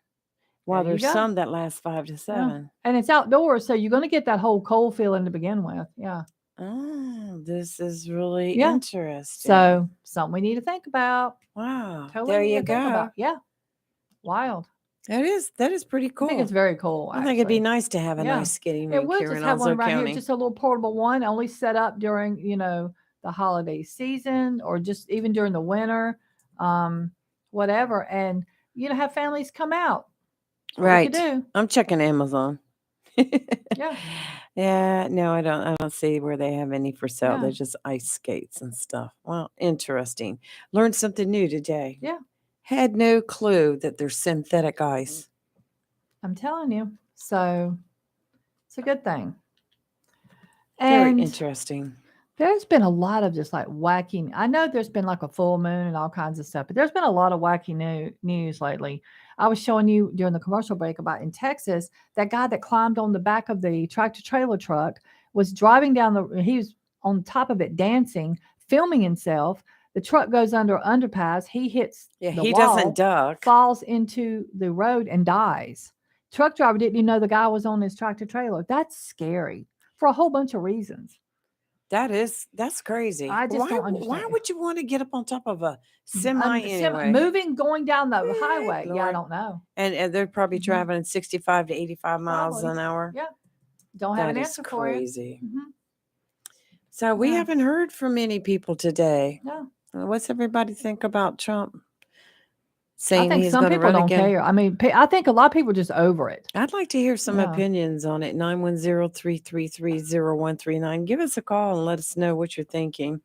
While there you there's go. some that last 5 to Yeah. 7. And it's outdoors, so you're going to get that whole cold feeling to begin with. Yeah. Oh, this is really Yeah. interesting. So something we need to think about. Wow, Totally there need you to think go. about. Yeah. Wild. That is pretty I think it's cool. very cool. I think it'd be Actually. nice to have a Yeah. nice skating Yeah, rink we'll here just in have one Onslow right here, County. just a little portable one, only set up during, the holiday season or just even during the winter, whatever. And, have families come out. That's what we Right. could do. I'm checking Amazon. Yeah. Yeah, no, I don't see where they have any for sale. Yeah. They're just ice skates and stuff. Well, interesting. Learned something new today. Yeah. Had no clue that there's synthetic ice. I'm telling you. So it's a good thing. Very And interesting. there's been a lot of just like wacky. I know there's been like a full moon and all kinds of stuff, but there's been a lot of wacky news lately. I was showing you during the commercial break about in Texas, that guy that climbed on the back of the tractor trailer truck was driving down he was on top of it dancing, filming himself. The truck goes under an underpass. He hits Yeah, the he wall, doesn't duck. falls into the road and dies. Truck driver didn't even know the guy was on his tractor trailer. That's scary for a whole bunch of reasons. That's crazy. I just don't Why understand. would you want to get up on top of a semi anyway? Moving, going down the Good highway. Yeah, I Lord. don't know. And they're probably Mhm. traveling 65 to 85 miles Probably. an hour. Yeah. Don't have That an is answer for you. crazy. Mhm. So we Yeah. haven't heard from many people today. No. What's everybody think about Trump I saying think he's some going to people run don't again? care. I mean, I think a lot of people are just over it. I'd like to hear some Yeah. opinions on it. 910-333-0139. Give us a call and let us know what you're thinking.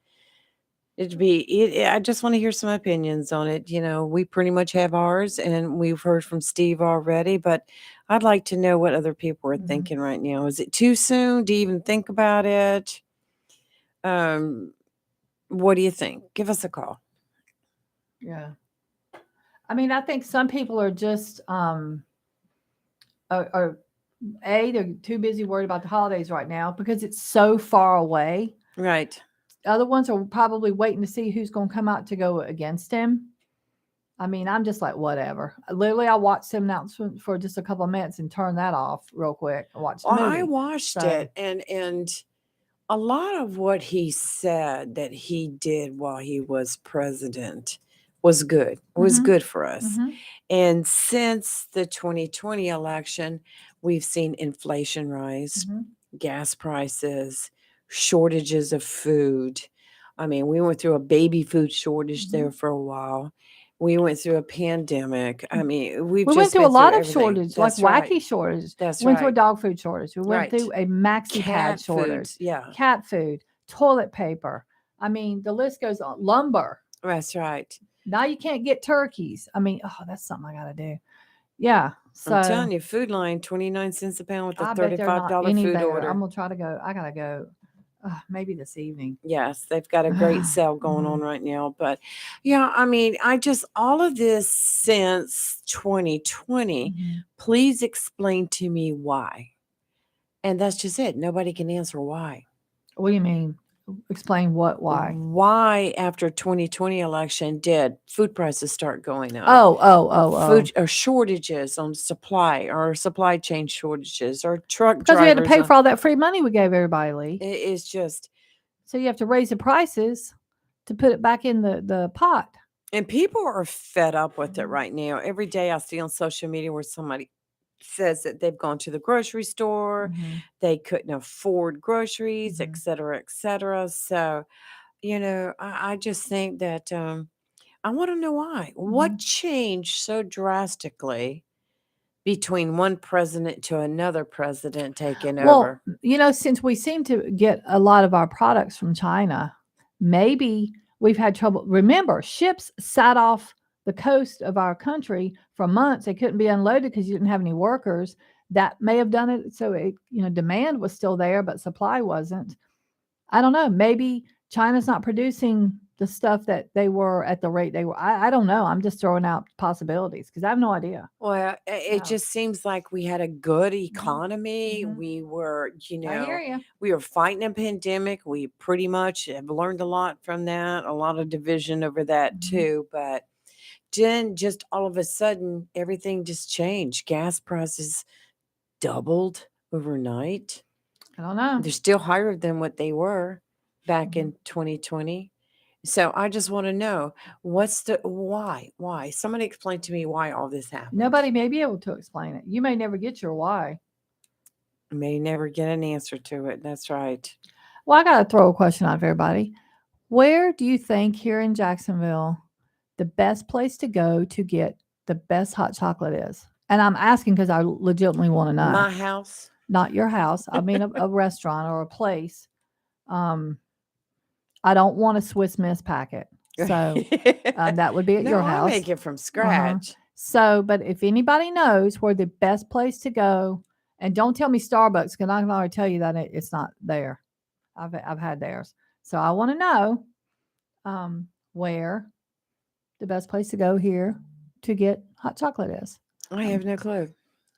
I just want to hear some opinions on it. We pretty much have ours, and we've heard from Steve already, but I'd like to know what other people are Mhm. thinking right now. Is it too soon to even think about it? What do you think? Give us a call. Yeah. I mean, I think some people are just they're too busy worried about the holidays right now because it's so far away. Right. Other ones are probably waiting to see who's going to come out to go against him. I mean, I'm just like, whatever. Literally, I watched the announcement for just a couple of minutes and turned that off real quick. I watched the Well, movie. I watched So- it, and a lot of what he said that he did while he was president was good. Was Mhm. good for us. Mhm. And since the 2020 election, we've seen inflation rise, Mhm. gas prices, shortages of food. I mean, we went through a baby food shortage there for a while. We went through a pandemic. I mean, We just went through a been lot of everything. shortages, like That's right. wacky shortages. That's We went through a right. dog food shortage. We went Right. through a maxi pad Cat shortage, food. Yeah, cat food, toilet paper. I mean, the list goes on. Lumber. that's right. Now you can't get turkeys. I mean, oh, that's something I got to do. Yeah. So I'm telling you, Food Line, 29 cents a pound with a I bet they're not $35 any food better. order. I'm gonna try to go. I gotta go. Maybe this evening. Yes, they've got a great sale going on right now. But yeah, I mean, all of this since 2020, Mhm. please explain to me why. And that's just it. Nobody can answer why. What do you mean? Explain what, why. Why after 2020 election did food prices start going up? Oh. Food or shortages on supply chain shortages or truck Because we had to drivers. pay for all that free money we gave everybody, Lee. It is just, So you have to raise the prices to put it back in the pot. and people are fed up with Mm-hmm. it right now. Every day I see on social media where somebody says that they've gone to the grocery store, Mhm. they couldn't afford groceries, Mhm. et cetera, et cetera. So, I just think that I want to know why. What Mhm. changed so drastically between one president to another president taking Well, over? since we seem to get a lot of our products from China, maybe we've had trouble. Remember, ships sat off the coast of our country for months. They couldn't be unloaded because you didn't have any workers. That may have done it. So demand was still there, but supply wasn't. I don't know. Maybe China's not producing the stuff that they were at the rate they were. I don't know. I'm just throwing out possibilities because I have no idea. Well, it Yeah. just seems like we had a good Mhm. economy. Mhm. We were, I hear you. we were fighting a pandemic. We pretty much have learned a lot from that, a lot of division over that Mhm. too. But then just all of a sudden, everything just changed. Gas prices doubled overnight. I don't know. They're still higher than what they were back Mhm. in 2020. So I just want to know what's the why? Why? Somebody explain to me why all this happened. Nobody may be able to explain it. You may never get your why. May never get an answer to it. That's right. Well, I got to throw a question out for everybody. Where do you think here in Jacksonville the best place to go to get the best hot chocolate is? And I'm asking because I legitimately want to know. My house. Not your house. I mean a restaurant or a place. I don't want a Swiss Miss packet. So that would be at No, your I house. make it from Uh-huh. scratch. So, but if anybody knows where the best place to go, and don't tell me Starbucks, because I can already tell you that it's not there. I've had theirs. So I want to know where the best place to go here to get hot chocolate is. I have no clue.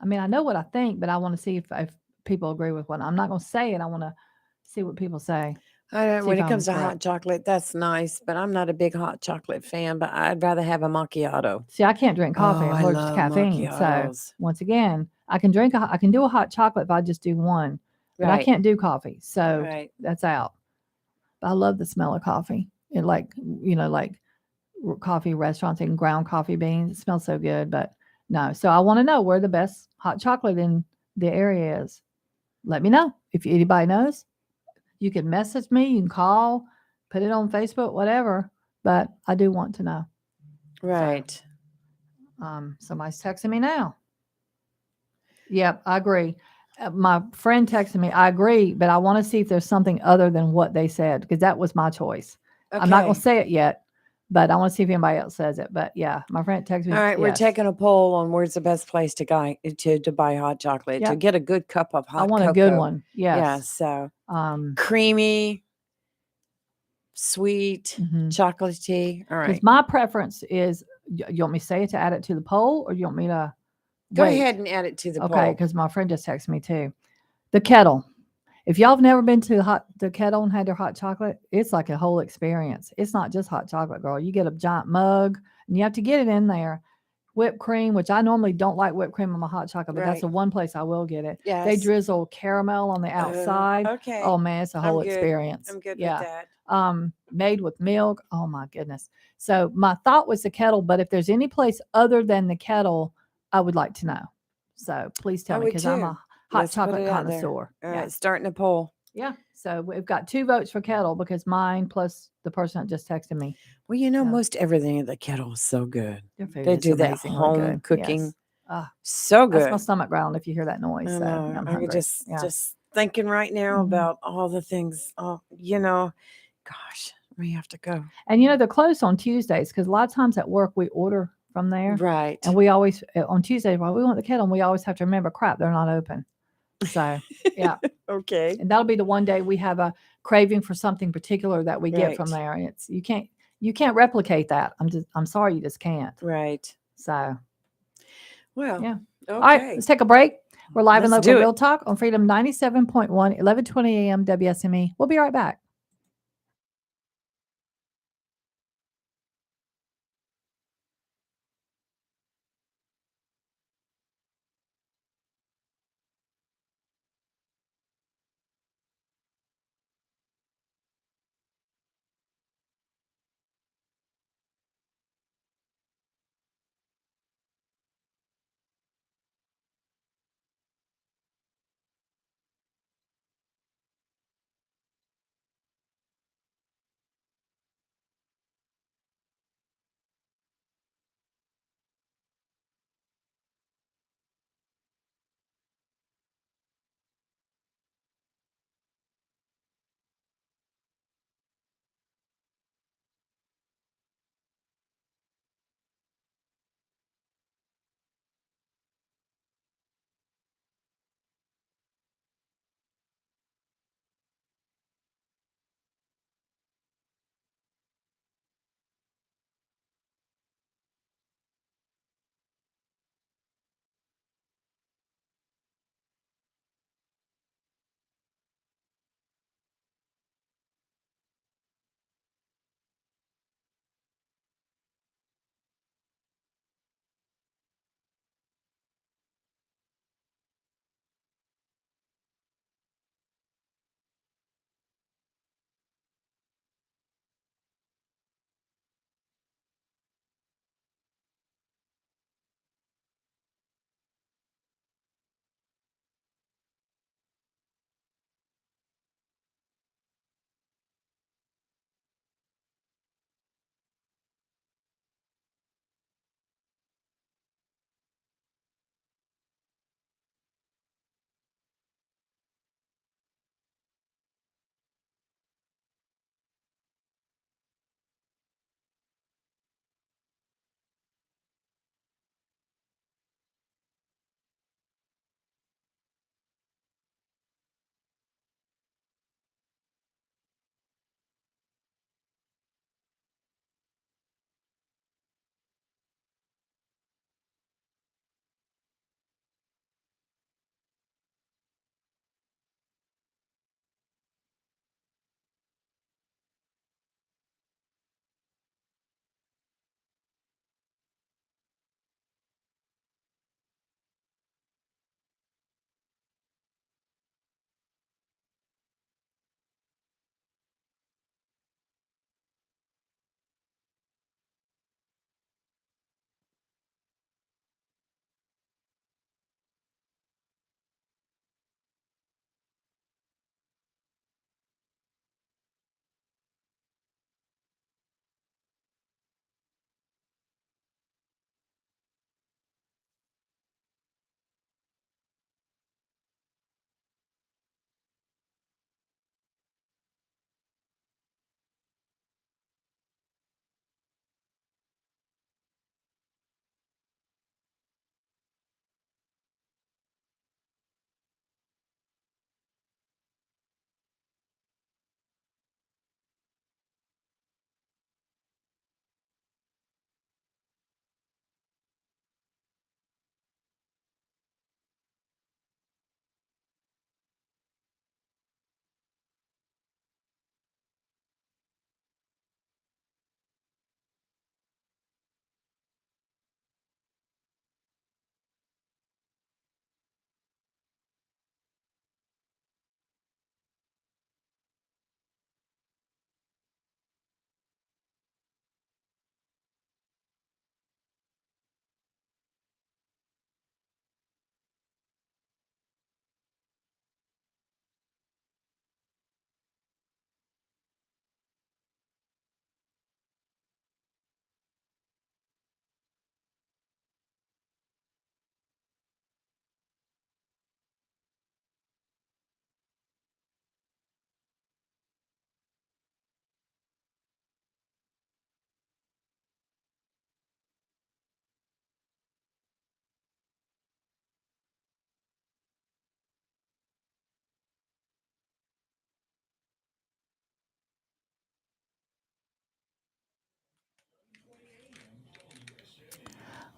I mean, I know what I think, but I want to see if people agree with what I'm not going to say it. I want to see what people say. I don't, See when if it comes to I'm hot correct. chocolate, that's nice, but I'm not a big hot chocolate fan, but I'd rather have a macchiato. See, I can't drink coffee. Oh, I'm I allergic to love caffeine. So macchiatos. once again, I can do a hot chocolate if I just do one, but I Right. can't do coffee. So Right. that's out. But I love the smell of coffee. It like coffee restaurants and ground coffee beans. It smells so good, but no. So I want to know where the best hot chocolate in the area is. Let me know if anybody knows. You can message me, you can call, put it on Facebook, whatever. But I do want to know. Right. Somebody's texting me now. Yep, I agree. My friend texted me. I agree, but I want to see if there's something other than what they said because that was my choice. I'm not going to Okay. say it yet, but I want to see if anybody else says it. But yeah, my friend texted me. All right. We're yes. taking a poll on where's the best place to buy hot chocolate to Yep. get a good cup of I hot want a cocoa. good one. Yeah. Yes. So Um, creamy, sweet, mhm. chocolatey. All Because right. my preference is, you want me to say it to add it to the poll, or you want me to Go wait? ahead and add it to the Okay, poll. because my friend just texted me too. The kettle. If y'all have never been to the kettle and had their hot chocolate, it's like a whole experience. It's not just hot chocolate, girl. You get a giant mug and you have to get it in there. Whipped cream, which I normally don't like whipped cream on my hot chocolate, but that's Right. the one place I will get it. They Yes. drizzle caramel on the outside. Okay. Oh man, it's a I'm whole good. experience. I'm good with Yeah. that. Made with milk. Oh my goodness. So my thought was the kettle, but if there's any place other than the kettle, I would like to know. So please tell I me would because I'm too. a hot Let's put chocolate it out there. connoisseur. All Yeah. right. Starting a poll. Yeah. So we've got 2 votes for kettle because mine plus the person that just texted me. Well, Yeah. most everything at the kettle is so good. Their food They is do that amazingly home good. cooking. Yes. Ah, So that's my good. stomach growling if you hear that noise. I So know. I'm I'm hungry. just Yeah. just thinking right now Mhm. about all the things. Oh, gosh, we have to go. And they're closed on Tuesdays because a lot of times at work we order from there. Right. And we always on Tuesdays, well, we want the kettle, and we always have to remember, crap, they're not open. So yeah. Okay. And that'll be the one day we have a craving for something particular that we get from Right. there. And it's you can't replicate that. I'm sorry, you just can't. Right. So Well, yeah. All right, okay. let's take a break. We're live and Let's local do it. Real Talk on Freedom 97.1, 1120 a.m. WSME. We'll be right back.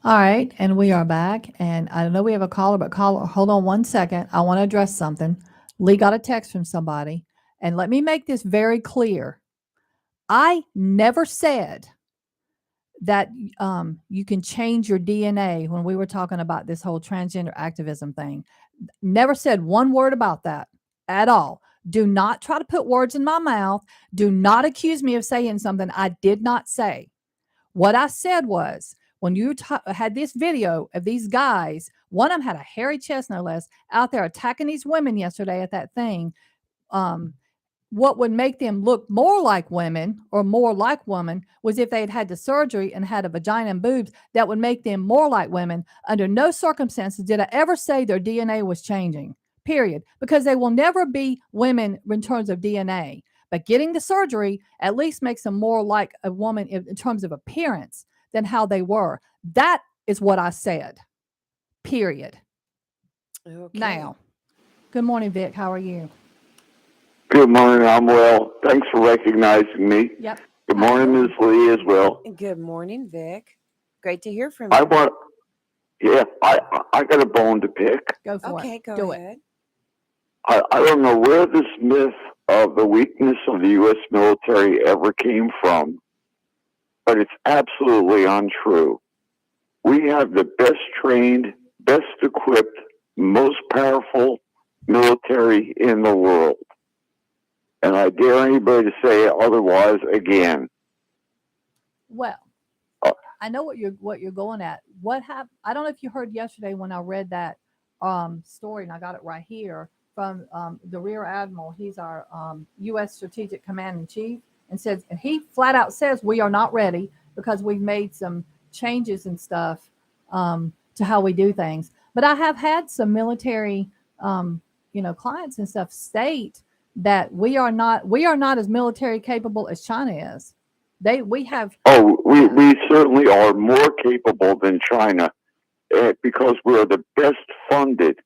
All right, and we are back. And I know we have a caller, but caller, hold on one second. I want to address something. Lee got a text from somebody, and let me make this very clear. I never said that you can change your DNA when we were talking about this whole transgender activism thing. Never said one word about that at all. Do not try to put words in my mouth. Do not accuse me of saying something I did not say. What I said was, when you had this video of these guys, one of them had a hairy chest, no less, out there attacking these women yesterday at that thing. Um, what would make them look more like women or more like women was if they had had the surgery and had a vagina and boobs that would make them more like women. Under no circumstances did I ever say their DNA was changing, period, because they will never be women in terms of DNA. But getting the surgery at least makes them more like a woman in terms of appearance than how they were. That is what I said, period. Okay. Now, good morning, Vic. How are you? Good morning. I'm well. Thanks for recognizing me. Yep. Good How you morning, doing? Ms. Lee, as well. Good morning, Vic. Great to hear from I you. want, yeah, I got a bone to pick. Go for Okay, it. go Do it. ahead. I don't know where this myth of the weakness of the U.S. military ever came from, but it's absolutely untrue. We have the best trained, best equipped, most powerful military in the world. And I dare anybody to say otherwise again. Well, Uh, I know what you're going at. What happened? I don't know if you heard yesterday when I read that story, and I got it right here from the Rear Admiral. He's our U.S. Strategic Command in Chief, and says, and he flat out says we are not ready because we've made some changes and stuff to how we do things. But I have had some military, clients and stuff state that we are not as military capable as China is. We have Oh, yeah. we certainly are more capable than China because we are the best funded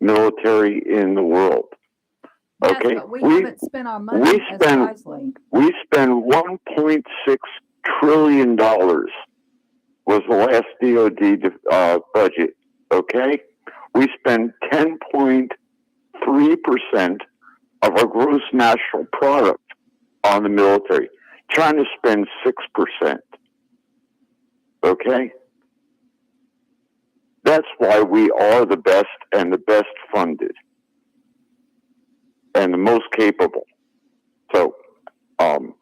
military in the world. Yes, Okay, but we haven't spent our money as wisely. we spend $1.6 trillion was the last DoD budget. Okay, we spend 10.3% of our gross national product on the military. China spends 6%. Okay? That's why we are the best and the best funded and the most capable. So I'm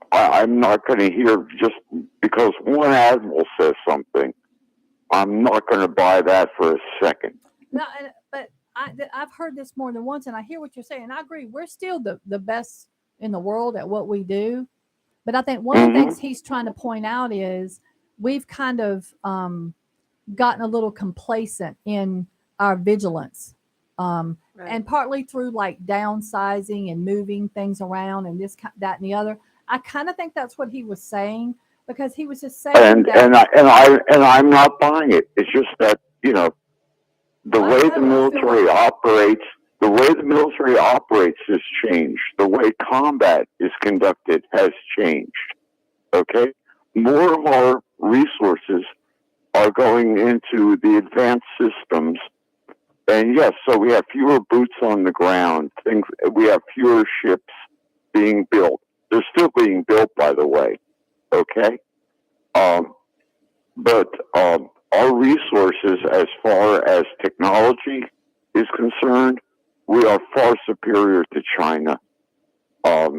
not going to hear just because one admiral says something, I'm not going to buy that for a second. No, but I've heard this more than once, and I hear what you're saying. I agree. We're still the best in the world at what we do. But I think one of the things he's trying to point out is we've kind of gotten a little complacent in our vigilance. Right. And partly through like downsizing and moving things around and this, that, and the other. I kind of think that's what he was saying because he was just saying And that. I'm not buying it. It's just that, you know, the I way know, the I feel military like operates, has changed. The way combat is conducted has changed. Okay? More of our resources are going into the advanced systems. And yes, so we have fewer boots on the ground. We have fewer ships being built. They're still being built, by the way. Okay? But our resources, as far as technology is concerned, we are far superior to China. Our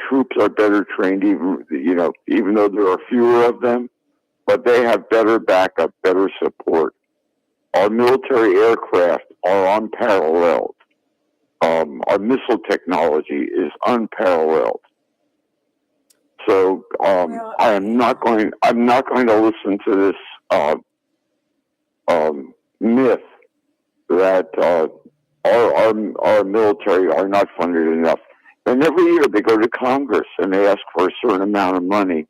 troops are better trained, even though there are fewer of them, but they have better backup, better support. Our military aircraft are unparalleled. Our missile technology is unparalleled. So I'm not going to listen to this myth that our military are not funded enough. And every year they go to Congress and they ask for a certain amount of money.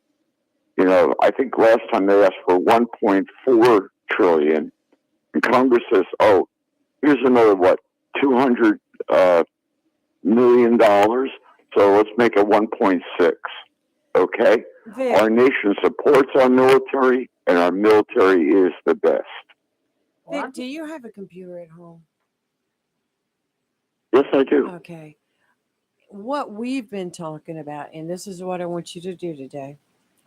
You know, I think last time they asked for 1.4 trillion, and Congress says, "Oh, here's another $200 million. So let's make it 1.6." Okay, Vic, our nation supports our military and our military is the best. Well, Vic, do you have a computer at home? Yes, I do. Okay. What we've been talking about, and this is what I want you to do today.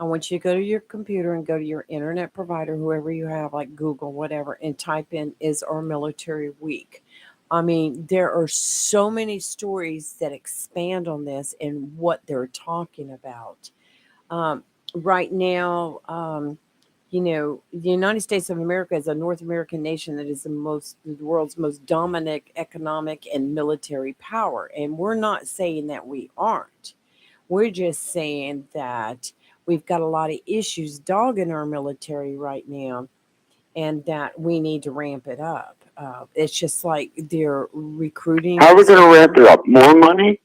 I want you to go to your computer and go to your internet provider, whoever you have, like Google, whatever, and type in "Is our military weak?" I mean, there are so many stories that expand on this and what they're talking about. Um, right now, the United States of America is a North American nation that is the world's most dominant economic and military power. And we're not saying that we aren't. We're just saying that we've got a lot of issues dogging our military right now, and that we need to ramp it up. It's just like they're recruiting. How are we going to ramp it up? More money?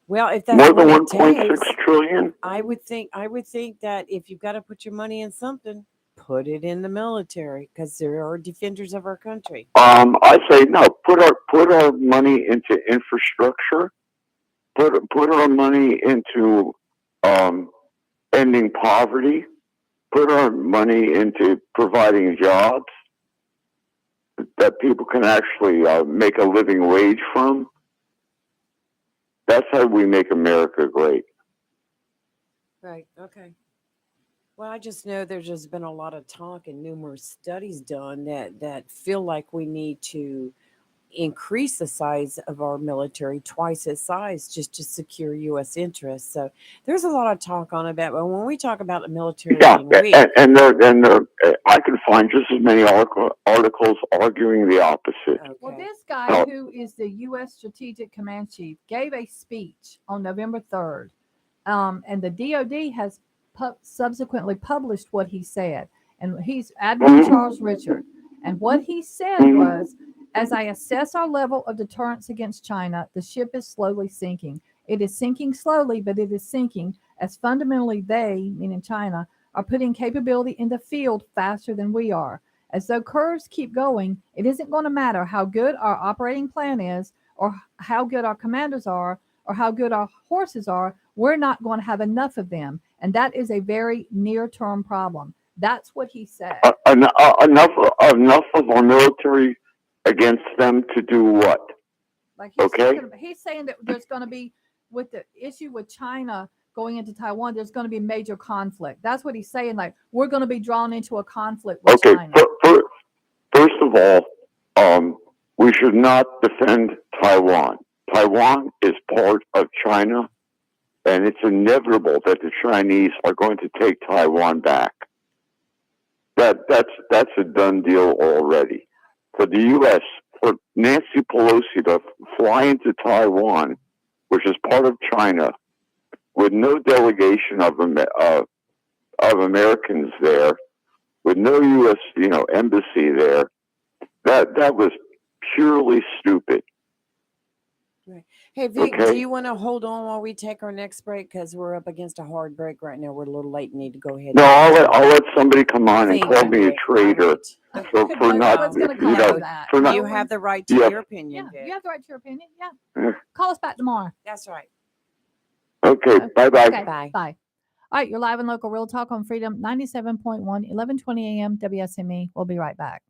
Well, if that's More what than it 1.6 takes, trillion? I would think that if you've got to put your money in something, put it in the military because there are defenders of our country. I say no. Put our money into infrastructure. Put our money into um, ending poverty. Put our money into providing jobs that people can actually make a living wage from. That's how we make America great. Right. Okay. Well, I just know there's just been a lot of talk and numerous studies done that feel like we need to increase the size of our military twice its size just to secure U.S. interests. So there's a lot of talk on it. But when we talk about the military Yeah, being weak, I can find just as many articles arguing the opposite. Well, okay, this guy Uh, who is the U.S. Strategic Command Chief gave a speech on November 3rd, and the DoD has subsequently published what he said. And he's Admiral mhm, Charles Richard. And what he said mhm. was, as I assess our level of deterrence against China, the ship is slowly sinking. It is sinking slowly, but it is sinking as fundamentally they, meaning China, are putting capability in the field faster than we are. As though curves keep going, it isn't going to matter how good our operating plan is, or how good our commanders are, or how good our horses are. We're not going to have enough of them. And that is a very near term problem. That's what he said. Enough of our military against them to do what? Like Okay. he's saying that there's going to be, with the issue with China going into Taiwan, there's going to be major conflict. That's what he's saying. Like, we're going to be drawn into a conflict with Okay. China. First of all, we should not defend Taiwan. Taiwan is part of China, and it's inevitable that the Chinese are going to take Taiwan back. That's a done deal already. For the U.S., for Nancy Pelosi to fly into Taiwan, which is part of China, with no delegation of Americans there, with no U.S. embassy there, that was purely stupid. right. Hey Vic, do Okay. you want to hold on while we take our next break because we're up against a hard break right now? We're a little late and need to go ahead No, and get I'll started. let somebody come on and Thank call you, me a Vic. All traitor right. for No not, one's going to call you know, you that. for not. You No have one. the right to Yes. your Yeah, opinion, you Vic. have the right to your opinion. Yeah. Call us back tomorrow. That's right. Okay. Bye bye. Okay. Bye. Bye. All right. You're live and local Real Talk on Freedom 97.1, 1120 a.m. WSME. We'll be right back.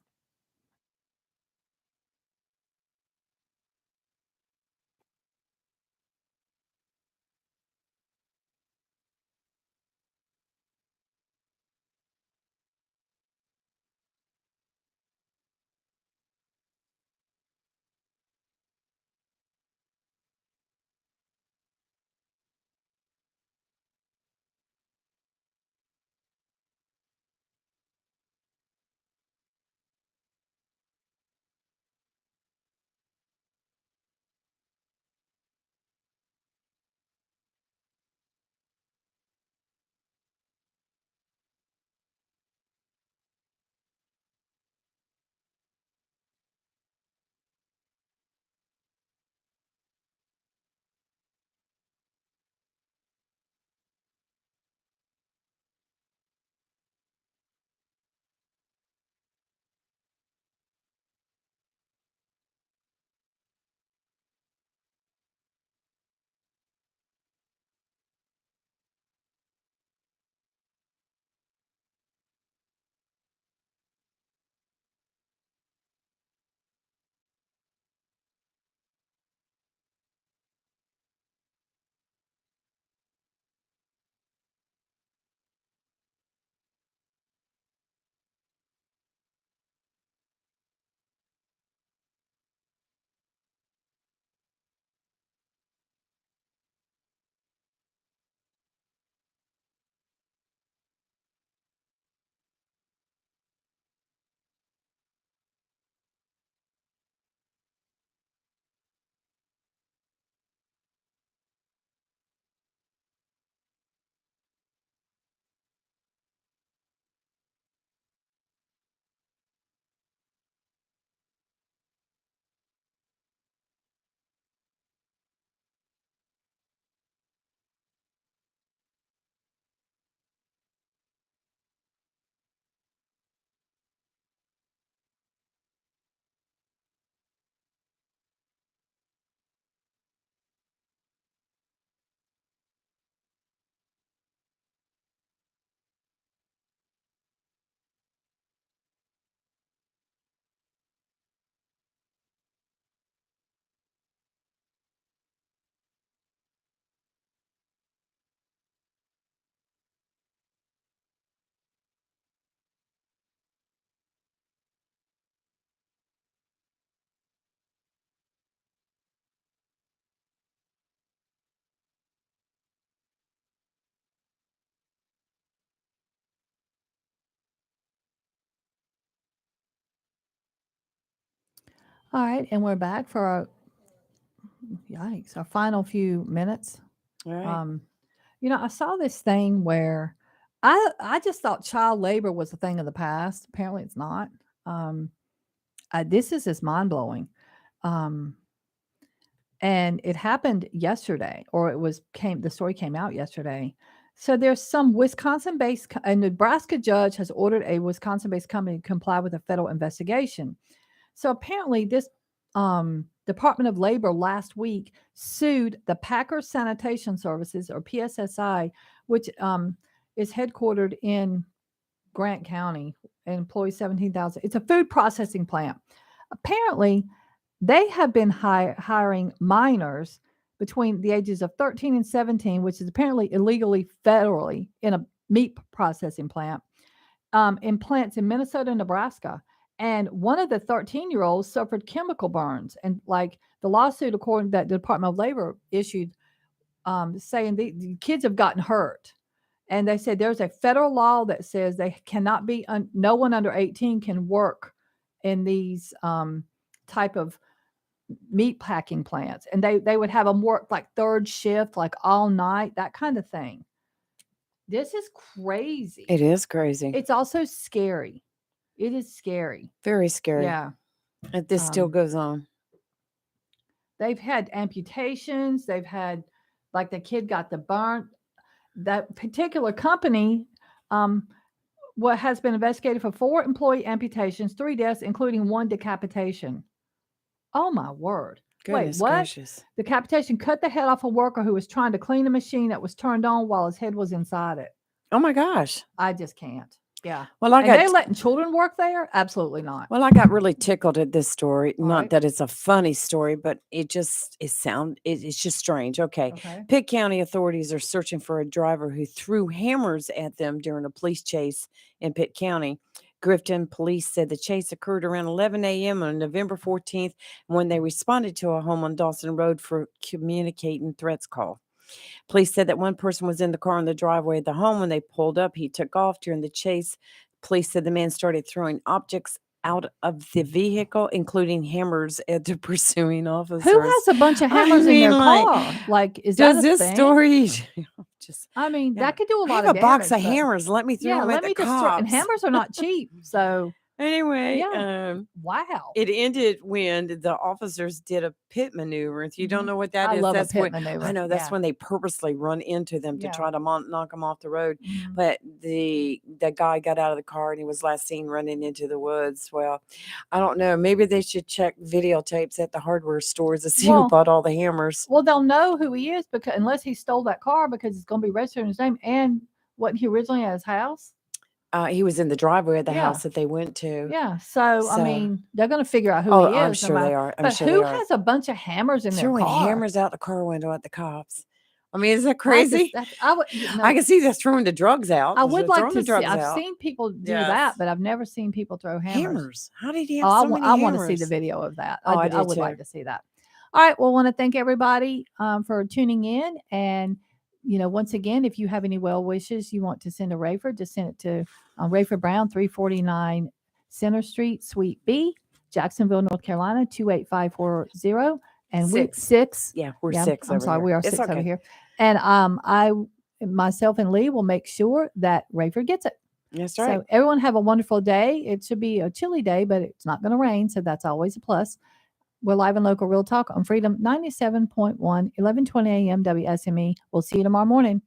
All right, and we're back for our final few minutes. All right. I saw this thing where I just thought child labor was a thing of the past. Apparently, it's not. Um, this is just mind blowing. Um, and it happened yesterday, or the story came out yesterday. So there's some Wisconsin-based, a Nebraska judge has ordered a Wisconsin-based company to comply with a federal investigation. So apparently, this Department of Labor last week sued the Packer Sanitation Services, or PSSI, which is headquartered in Grant County and employs 17,000. It's a food processing plant. Apparently, they have been hiring minors between the ages of 13 and 17, which is apparently illegally federally in a meat processing plant, in plants in Minnesota and Nebraska. And one of the 13-year-olds suffered chemical burns. And like the lawsuit, according to that the Department of Labor issued, saying the kids have gotten hurt. And they said there's a federal law that says they cannot be, no one under 18 can work in these type of meat packing plants. And they would have them work like third shift, like all night, that kind of thing. This is crazy. It is crazy. It's also scary. It is scary. Very scary. Yeah. And this still goes on. They've had amputations. They've had, like, the kid got the burn. That particular company, what has been investigated for 4 employee amputations, 3 deaths, including 1 decapitation. Oh my word. Goodness Wait, what? gracious. Decapitation cut the head off a worker who was trying to clean a machine that was turned on while his head was inside it. Oh my gosh. I just can't. Yeah. Well, And they letting children work there? Absolutely not. Well, I got really tickled at this story. All Not right. that it's a funny story, but it's just strange. Okay. Okay. Pitt County authorities are searching for a driver who threw hammers at them during a police chase in Pitt County. Grifton police said the chase occurred around 11 a.m. on November 14th when they responded to a home on Dawson Road for communicating threats call. Police said that one person was in the car in the driveway of the home. When they pulled up, he took off. During the chase, police said the man started throwing objects out of the vehicle, including hammers at the pursuing officers. Who has a bunch of hammers in their car? Like, is that Does a this thing? story just? I mean, Yeah. that could do a I lot have of a box damage, of but- hammers. Let me throw Yeah, them let at the me just cops. and hammers are not cheap. So Anyway, Yeah. wow. it ended when the officers did a pit maneuver. If you don't know what that I is, love that's a pit when maneuver. I know that's Yeah. when they purposely run into them to Yeah. try to knock them off the road. Mhm. But the guy got out of the car and he was last seen running into the woods. Well, I don't know. Maybe they should check videotapes at the hardware stores to see Well- who bought all the hammers. Well, they'll know who he is because unless he stole that car because it's going to be registered in his name and what he originally at his house. He was in the driveway of the Yeah. house that they went to. Yeah. So, So- I mean, they're going to figure out who Oh, he is. I'm no sure matter- they are. I'm But sure who they are. has a bunch of hammers in their Throwing car? hammers out the car window at the cops. I mean, is that I just- crazy? I would. I can see they're throwing the drugs out. I They're would like throwing to the see. drugs I've out. seen people do Yes. that, but I've never seen people throw hammers. Hammers. How did he have Oh, so many I want to see hammers? the video of that. Oh, I I do would too. like to see that. All right. Well, I want to thank everybody for tuning in. And, once again, if you have any well wishes you want to send to Rayford, just send it to Rayford Brown, 349 Center Street, Suite B, Jacksonville, North Carolina, 28540. And we Six. 6. Yeah, we're Yeah, 6 I'm over sorry, here. we are It's 6 over okay. here. And myself and Lee will make sure that Rayford gets it. That's right. So everyone have a wonderful day. It should be a chilly day, but it's not going to rain, so that's always a plus. We're live in local real talk on Freedom 97.1, 11:20 a.m. WSME. We'll see you tomorrow morning.